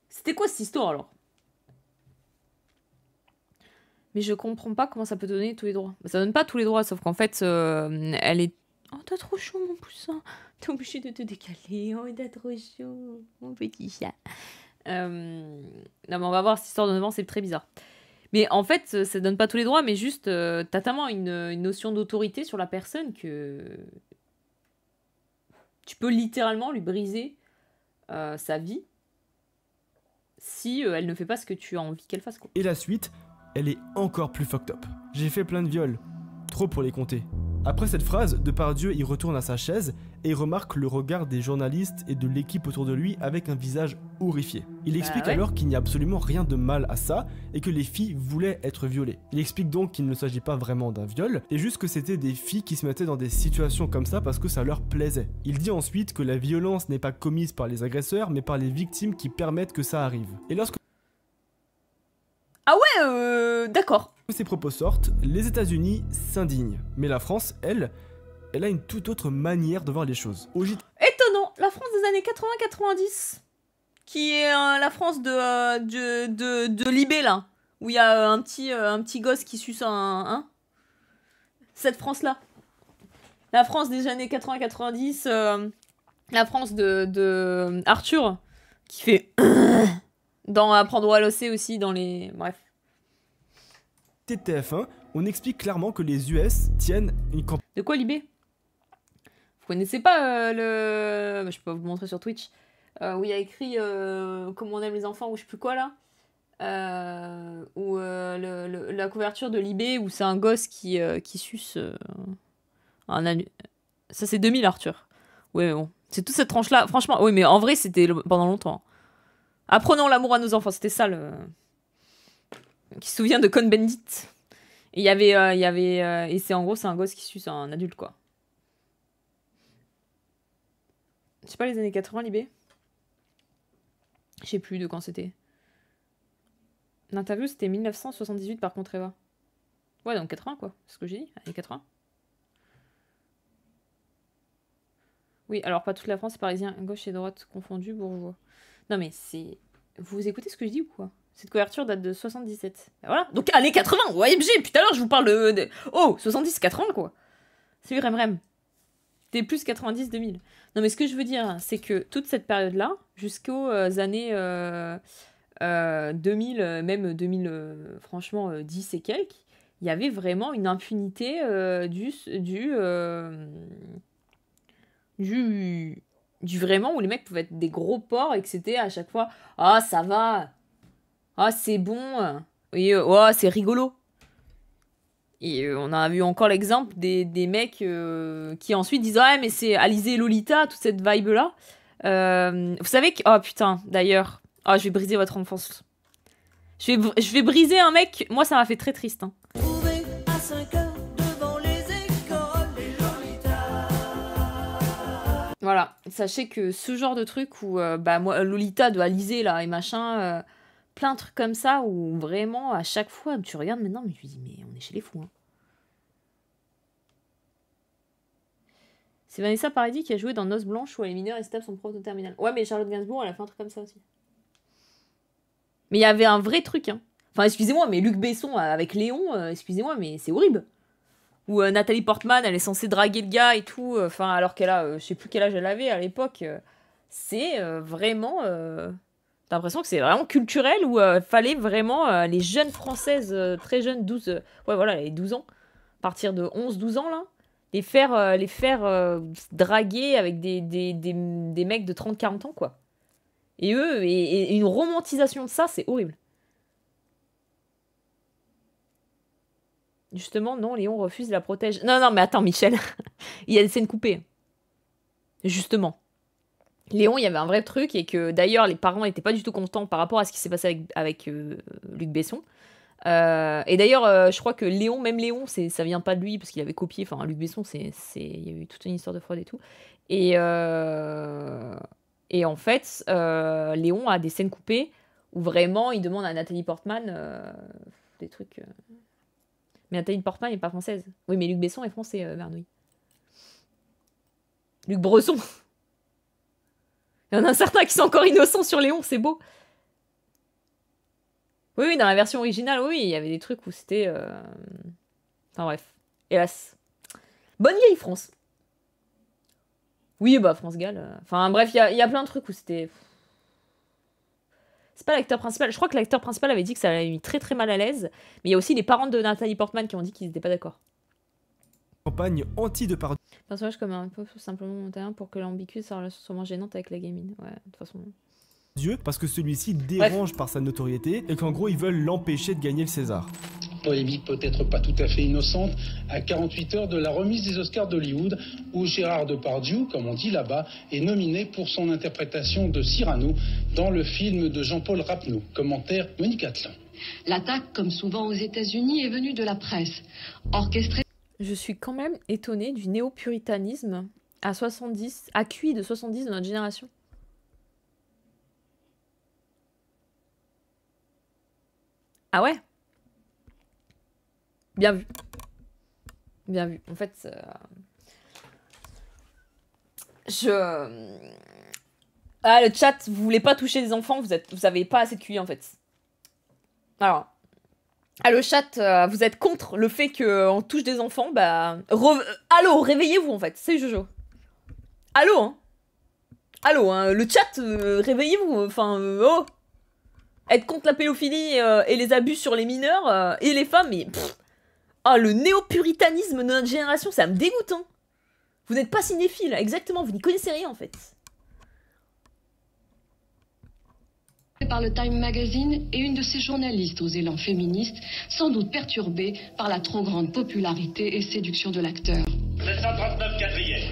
Speaker 3: C'était quoi cette histoire alors? Mais je comprends pas comment ça peut donner tous les droits. Ça donne pas tous les droits, sauf qu'en fait, elle est... Oh, t'as trop chaud mon poussin. T'es obligé de te décaler. Oh, t'as trop chaud, mon petit chat. Non mais on va voir cette histoire de 9 ans, c'est très bizarre. Mais en fait, ça donne pas tous les droits, mais juste, t'as tellement une notion d'autorité sur la personne que tu peux littéralement lui briser sa vie si elle ne fait pas ce que tu as envie qu'elle fasse, quoi.
Speaker 4: Et la suite, elle est encore plus fucked up. J'ai fait plein de viols, trop pour les compter. Après cette phrase, Depardieu y retourne à sa chaise et remarque le regard des journalistes et de l'équipe autour de lui avec un visage horrifié. Il explique alors qu'il n'y a absolument rien de mal à ça et que les filles voulaient être violées. Il explique donc qu'il ne s'agit pas vraiment d'un viol, et juste que c'était des filles qui se mettaient dans des situations comme ça parce que ça leur plaisait. Il dit ensuite que la violence n'est pas commise par les agresseurs mais par les victimes qui permettent que ça arrive. Et lorsque
Speaker 3: ah ouais, d'accord.
Speaker 4: Ces propos sortent, les États-Unis s'indignent. Mais la France, elle a une toute autre manière de voir les choses.
Speaker 3: Étonnant, la France des années 80-90, qui est la France de Libé, là, où il y a un petit gosse qui suce un... Cette France-là. La France des années 80-90, la France de Arthur, qui fait... dans Apprendre à l'osser aussi, dans les... Bref.
Speaker 4: TF1, on explique clairement que les US tiennent une campagne...
Speaker 3: De quoi, Libé? Vous connaissez pas le... Je peux vous le montrer sur Twitch. Où il y a écrit Comment on aime les enfants, ou je sais plus quoi, là. Ou la couverture de Libé, où c'est un gosse qui suce un Ça, c'est 2000, Arthur. Ouais, bon. C'est toute cette tranche-là. Franchement, oui, mais en vrai, c'était pendant longtemps. Apprenons l'amour à nos enfants, c'était ça le... Qui se souvient de Cohn-Bendit. Et il y avait et c'est en gros, c'est un gosse qui suce un adulte, quoi. Je sais pas, les années 80, Libé? Je sais plus de quand c'était. L'interview, c'était 1978 par contre, Eva. Ouais, donc 80, quoi. C'est ce que j'ai dit, années 80. Oui, alors pas toute la France, parisien, gauche et droite confondus, bourgeois. Non mais c'est... Vous écoutez ce que je dis ou quoi? Cette couverture date de 77. Ben voilà. Donc années 80, OMG, putain alors je vous parle de... Oh, 70, 80 quoi. C'est lui Remrem. C'était plus 90, 2000. Non mais ce que je veux dire, c'est que toute cette période-là, jusqu'aux années 2000, même 2000, franchement 10 et quelques, il y avait vraiment une impunité du vraiment où les mecs pouvaient être des gros porcs et que c'était à chaque fois « Ah, ça va. Ah, c'est bon. Et oh, c'est rigolo. » Et on a vu encore l'exemple des mecs qui ensuite disent « Ouais, mais c'est Alizé et Lolita, toute cette vibe-là. » Vous savez que... Oh, putain, d'ailleurs. Oh, je vais briser votre enfance. Je vais briser un mec... Moi, ça m'a fait très triste. Hein. Voilà, sachez que ce genre de truc où, moi, Lolita de Alizé, là, et machin, plein de trucs comme ça, où vraiment, à chaque fois, tu regardes maintenant, mais tu te dis, mais on est chez les fous, hein. C'est Vanessa Paradis qui a joué dans Noces Blanches où les mineurs et se tapent son prof de terminale. Ouais, mais Charlotte Gainsbourg, elle a fait un truc comme ça aussi. Mais il y avait un vrai truc, hein. Enfin, excusez-moi, mais Luc Besson avec Léon, excusez-moi, mais c'est horrible. Où Nathalie Portman, elle est censée draguer le gars et tout, enfin, alors qu'elle a, je sais plus quel âge elle avait à l'époque. C'est vraiment... T'as l'impression que c'est vraiment culturel, où fallait vraiment les jeunes françaises, très jeunes, 12... ouais, voilà, les 12 ans, à partir de 11-12 ans, là, les faire draguer avec des mecs de 30-40 ans, quoi. Et eux, et une romantisation de ça, c'est horrible. Justement, non, Léon refuse, la protège. Non, non, mais attends, Michel. Il y a des scènes coupées. Justement. Léon, il y avait un vrai truc, et que d'ailleurs, les parents n'étaient pas du tout contents par rapport à ce qui s'est passé avec Luc Besson. Et d'ailleurs, je crois que Léon, même Léon, ça vient pas de lui, parce qu'il avait copié. Enfin, Luc Besson, il y a eu toute une histoire de fraude et tout. Et en fait, Léon a des scènes coupées où vraiment, il demande à Nathalie Portman des trucs... Mais Nathalie Portman n'est pas française. Oui, mais Luc Besson est français, Vernouille. Luc Bresson. Il y en a certains qui sont encore innocents sur Léon, c'est beau. Oui, oui, dans la version originale, oui, il y avait des trucs où c'était... Enfin bref, hélas. Bonne vieille France. Oui, bah France-Galles. Enfin bref, il y a plein de trucs où c'était... C'est pas l'acteur principal. Je crois que l'acteur principal avait dit que ça l'avait mis très très mal à l'aise. Mais il y a aussi les parents de Nathalie Portman qui ont dit qu'ils n'étaient pas d'accord.
Speaker 4: Campagne anti-Depardieu.
Speaker 3: Personnage comme un peu simplement montagnard pour que l'ambiguïté sa relation soit moins gênante avec la gamine. Ouais, de toute façon.
Speaker 4: Dieu parce que celui-ci dérange par sa notoriété et qu'en gros ils veulent l'empêcher de gagner le César.
Speaker 17: Polémique peut-être pas tout à fait innocente, à 48 heures de la remise des Oscars d'Hollywood, où Gérard Depardieu, comme on dit là-bas, est nominé pour son interprétation de Cyrano dans le film de Jean-Paul Rapneau. Commentaire Monique Atlan.
Speaker 18: L'attaque, comme souvent aux États-Unis, est venue de la presse, orchestrée.
Speaker 3: Je suis quand même étonnée du néo-puritanisme à QI de 70 de notre génération. Ah ouais? Bien vu. Bien vu. En fait, Ah, le chat, vous voulez pas toucher les enfants, vous avez pas assez de QI en fait. Alors... Ah, le chat, vous êtes contre le fait qu'on touche des enfants, bah... Allô, réveillez-vous, en fait. C'est Jojo. Allô, hein. Allô, hein. Le chat, réveillez-vous. Enfin, oh. Être contre la pédophilie et les abus sur les mineurs et les femmes, mais... Ah, le néo-puritanisme de notre génération, ça me dégoûte, hein. Vous n'êtes pas cinéphile, exactement. Vous n'y connaissez rien, en fait.
Speaker 18: Par le Time Magazine et une de ses journalistes aux élans féministes, sans doute perturbée par la trop grande popularité et séduction de l'acteur.
Speaker 19: 739 quatrième.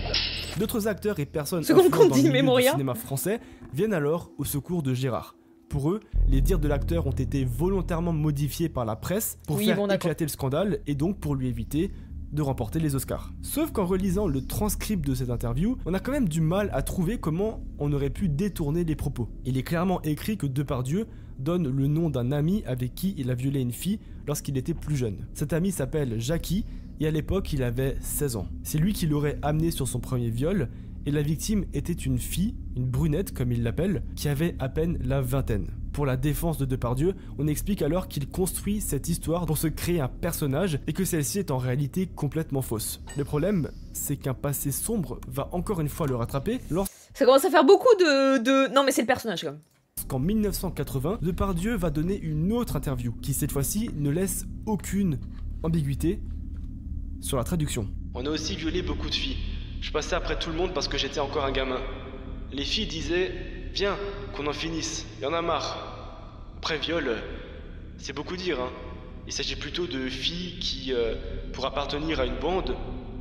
Speaker 4: D'autres acteurs et personnes influentes dans le milieu du cinéma français viennent alors au secours de Gérard. Pour eux, les dires de l'acteur ont été volontairement modifiés par la presse pour faire éclater le scandale et donc pour lui éviter de remporter les Oscars. Sauf qu'en relisant le transcript de cette interview, on a quand même du mal à trouver comment on aurait pu détourner les propos. Il est clairement écrit que Depardieu donne le nom d'un ami avec qui il a violé une fille lorsqu'il était plus jeune. Cet ami s'appelle Jackie et à l'époque il avait 16 ans. C'est lui qui l'aurait amené sur son premier viol et la victime était une fille, une brunette comme il l'appelle, qui avait à peine la vingtaine. Pour la défense de Depardieu, on explique alors qu'il construit cette histoire pour se créer un personnage et que celle-ci est en réalité complètement fausse. Le problème, c'est qu'un passé sombre va encore une fois le rattraper
Speaker 3: Ça commence à faire beaucoup de... Non mais c'est le personnage quand même.
Speaker 4: Qu'en 1980, Depardieu va donner une autre interview qui cette fois-ci ne laisse aucune ambiguïté sur la traduction.
Speaker 16: On a aussi violé beaucoup de filles. Je passais après tout le monde parce que j'étais encore un gamin. Les filles disaient « Viens, qu'on en finisse, y en a marre ». Après viol, c'est beaucoup dire, hein. Il s'agit plutôt de filles qui, pour appartenir à une bande,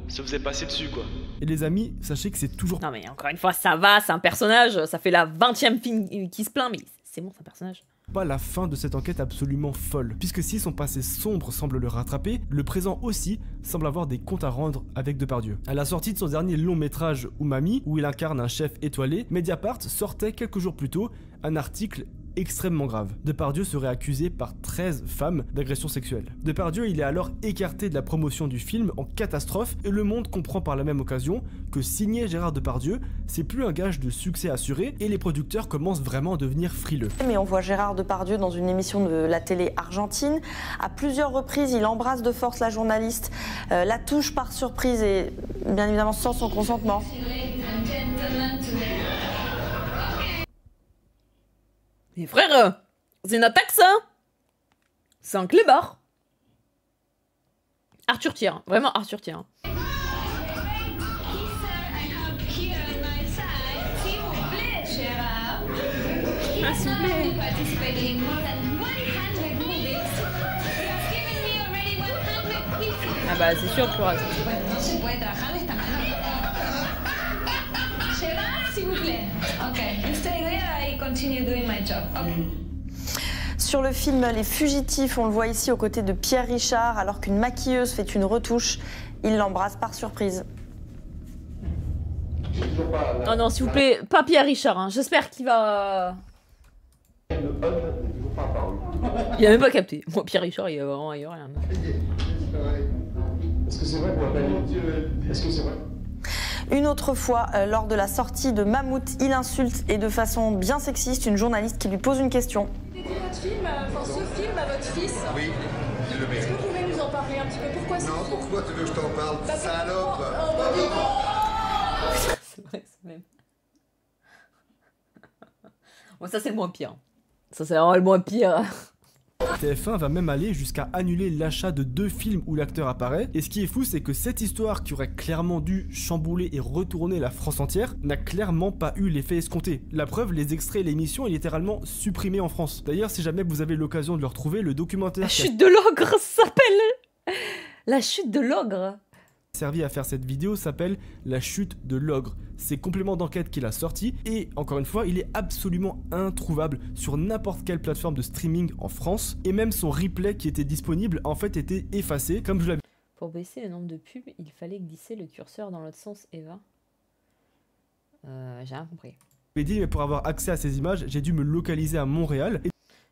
Speaker 16: se faisaient passer dessus, quoi.
Speaker 4: Et les amis, sachez que c'est toujours...
Speaker 3: Non mais encore une fois, ça va, c'est un personnage, ça fait la 20e film qui se plaint, mais c'est bon, c'est un personnage.
Speaker 4: Pas la fin de cette enquête absolument folle, puisque si son passé sombre semble le rattraper, le présent aussi semble avoir des comptes à rendre avec Depardieu. À la sortie de son dernier long métrage Umami, où il incarne un chef étoilé, Mediapart sortait quelques jours plus tôt un article extrêmement grave. Depardieu serait accusé par 13 femmes d'agression sexuelle. Depardieu, il est alors écarté de la promotion du film en catastrophe et Le Monde comprend par la même occasion que signer Gérard Depardieu, c'est plus un gage de succès assuré et les producteurs commencent vraiment à devenir frileux.
Speaker 12: Mais on voit Gérard Depardieu dans une émission de la télé argentine. À plusieurs reprises, il embrasse de force la journaliste, la touche par surprise et bien évidemment sans son consentement.
Speaker 3: Mais frère, c'est une attaque ça. C'est un clébard. Arthur Thiers, vraiment Arthur Thiers. Ah, s'il vous plaît. Ah bah c'est sûr que
Speaker 18: S'il vous plaît. Ok. You stay there, I continue doing my job. Okay.
Speaker 12: Sur le film Les Fugitifs, on le voit ici aux côtés de Pierre Richard, alors qu'une maquilleuse fait une retouche. Il l'embrasse par surprise.
Speaker 3: Oh non, s'il vous plaît, pas Pierre Richard, hein. J'espère qu'il va... Il a même pas capté. Moi, Pierre Richard, il y a vraiment rien.
Speaker 19: Est-ce que c'est vrai qu'on l'appelle... Est-ce que c'est vrai?
Speaker 12: Une autre fois, lors de la sortie de Mammouth, il insulte et de façon bien sexiste une journaliste qui lui pose une question.
Speaker 15: Votre film, ce film à votre fils.
Speaker 1: Oui, il le mérite.
Speaker 15: Est-ce que vous pouvez nous en parler un petit peu? Pourquoi c'est...
Speaker 1: Non, pourquoi tu veux que je t'en parle? Salope!
Speaker 3: C'est vrai, c'est même... Bon, ça c'est le moins pire. Ça c'est vraiment le moins pire.
Speaker 4: TF1 va même aller jusqu'à annuler l'achat de 2 films où l'acteur apparaît, et ce qui est fou c'est que cette histoire qui aurait clairement dû chambouler et retourner la France entière n'a clairement pas eu l'effet escompté. La preuve, les extraits et l'émission est littéralement supprimée en France. D'ailleurs, si jamais vous avez l'occasion de le retrouver, le documentaire...
Speaker 3: La chute de l'ogre s'appelle... La chute de l'ogre
Speaker 4: servi à faire cette vidéo s'appelle La chute de l'ogre. C'est complément d'enquête qu'il a sorti et encore une fois il est absolument introuvable sur n'importe quelle plateforme de streaming en France et même son replay qui était disponible en fait était effacé comme je l'avais.
Speaker 3: Pour baisser le nombre de pubs, il fallait glisser le curseur dans l'autre sens, Eva. J'ai rien compris.
Speaker 4: Mais pour avoir accès à ces images, j'ai dû me localiser à Montréal.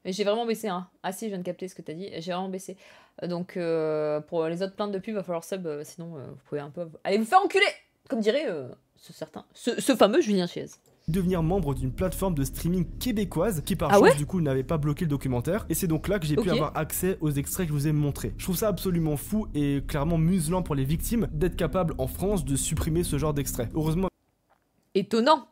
Speaker 3: Mais j'ai vraiment baissé, hein. Ah si, je viens de capter ce que t'as dit, j'ai vraiment baissé. Donc pour les autres plaintes de pub, il va falloir sub, sinon vous pouvez un peu... Allez vous faire enculer, comme dirait ce fameux Julien Chiez.
Speaker 4: Devenir membre d'une plateforme de streaming québécoise qui par chance du coup n'avait pas bloqué le documentaire et c'est donc là que j'ai pu avoir accès aux extraits que je vous ai montrés. Je trouve ça absolument fou et clairement muselant pour les victimes d'être capable en France de supprimer ce genre d'extrait. Heureusement...
Speaker 3: Étonnant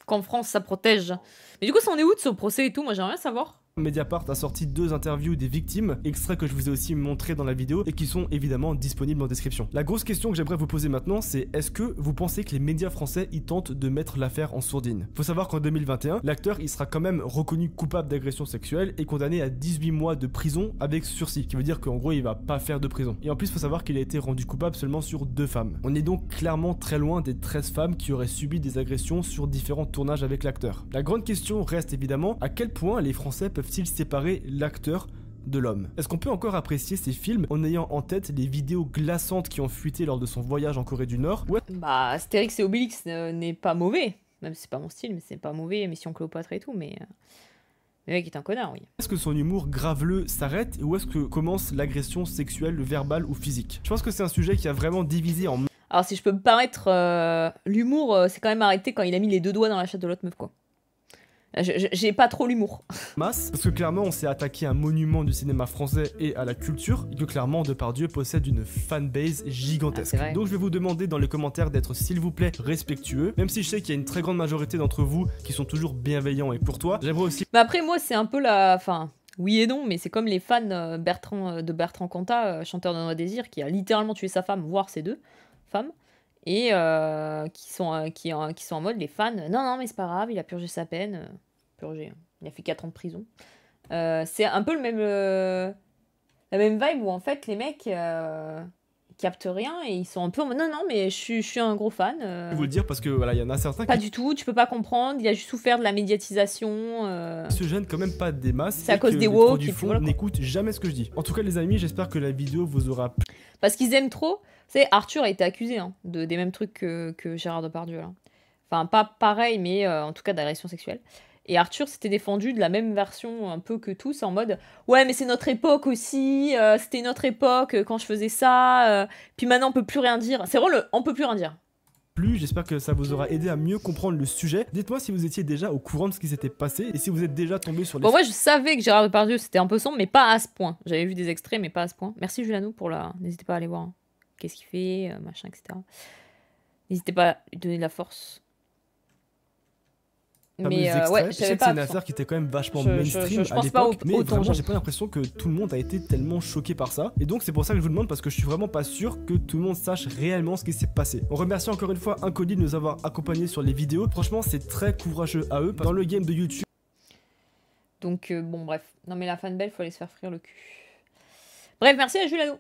Speaker 3: qu'en France ça protège. Mais du coup ça en est où de ce procès et tout? Moi j'aimerais bien savoir.
Speaker 4: Mediapart a sorti 2 interviews des victimes, extraits que je vous ai aussi montrés dans la vidéo et qui sont évidemment disponibles en description. La grosse question que j'aimerais vous poser maintenant, c'est est-ce que vous pensez que les médias français y tentent de mettre l'affaire en sourdine? Faut savoir qu'en 2021, l'acteur il sera quand même reconnu coupable d'agression sexuelle et condamné à 18 mois de prison avec sursis, qui veut dire qu'en gros il va pas faire de prison. Et en plus faut savoir qu'il a été rendu coupable seulement sur 2 femmes. On est donc clairement très loin des 13 femmes qui auraient subi des agressions sur différents tournages avec l'acteur. La grande question reste évidemment à quel point les Français peuvent séparer l'acteur de l'homme. Est-ce qu'on peut encore apprécier ces films en ayant en tête les vidéos glaçantes qui ont fuité lors de son voyage en Corée du Nord?
Speaker 3: Bah Astérix et Obélix n'est pas mauvais, même si c'est pas mon style, mais c'est pas mauvais, Mission Cléopâtre et tout, mais le mec est un connard, oui.
Speaker 4: Est-ce que son humour graveleux s'arrête ou est-ce que commence l'agression sexuelle, verbale ou physique? Je pense que c'est un sujet qui a vraiment divisé en...
Speaker 3: Alors si je peux me permettre, l'humour c'est quand même arrêté quand il a mis les 2 doigts dans la chatte de l'autre meuf quoi. J'ai pas trop l'humour.
Speaker 4: Masse, parce que clairement on s'est attaqué à un monument du cinéma français et à la culture, et que clairement Depardieu possède une fanbase gigantesque. Donc je vais vous demander dans les commentaires d'être s'il vous plaît respectueux, même si je sais qu'il y a une très grande majorité d'entre vous qui sont toujours bienveillants et courtois. J'aimerais aussi...
Speaker 3: Mais après moi c'est un peu la... Enfin, oui et non, mais c'est comme les fans de Bertrand Cantat, chanteur de Noix Désir, qui a littéralement tué sa femme, voire ses 2 femmes. Et qui sont en mode les fans, non mais c'est pas grave, il a purgé sa peine, il a fait 4 ans de prison. C'est un peu la même vibe où en fait les mecs captent rien et ils sont un peu en mode non mais je suis un gros fan.
Speaker 4: Je vais vous le dire parce que voilà, il y en a certains
Speaker 3: pas du tout, tu peux pas comprendre, il a juste souffert de la médiatisation.
Speaker 4: Il se gêne quand même pas des masses.
Speaker 3: C'est à cause des woke
Speaker 4: du fond n'écoutent jamais ce que je dis. En tout cas les amis, j'espère que la vidéo vous aura plu.
Speaker 3: Parce qu'ils aiment trop. Tu sais, Arthur a été accusé hein, des mêmes trucs que Gérard Depardieu. Là. Enfin, pas pareil, mais en tout cas d'agression sexuelle. Et Arthur s'était défendu de la même version un peu que tous, en mode « Ouais, mais c'est notre époque aussi, c'était notre époque quand je faisais ça, puis maintenant on peut plus rien dire. » C'est vraiment on peut plus rien dire.
Speaker 4: J'espère que ça vous aura aidé à mieux comprendre le sujet. Dites-moi si vous étiez déjà au courant de ce qui s'était passé et si vous êtes déjà tombé sur les...
Speaker 3: Bon, moi je savais que Gérard Depardieu c'était un peu sombre, mais pas à ce point. J'avais vu des extraits, mais pas à ce point. Merci Julano pour la... N'hésitez pas à aller voir. Hein. Qu'est-ce qu'il fait, machin, etc. N'hésitez pas à lui donner de la force. Mais ouais,
Speaker 4: je sais que c'est une affaire qui était quand même vachement mainstream à l'époque, mais vraiment j'ai pas l'impression que tout le monde a été tellement choqué par ça. Et donc c'est pour ça que je vous demande, parce que je suis vraiment pas sûr que tout le monde sache réellement ce qui s'est passé. On remercie encore une fois Incody de nous avoir accompagnés sur les vidéos. Franchement c'est très courageux à eux dans le game de YouTube.
Speaker 3: Donc bon bref, non mais la fanbelle faut aller se faire frire le cul. Bref, merci à Julano.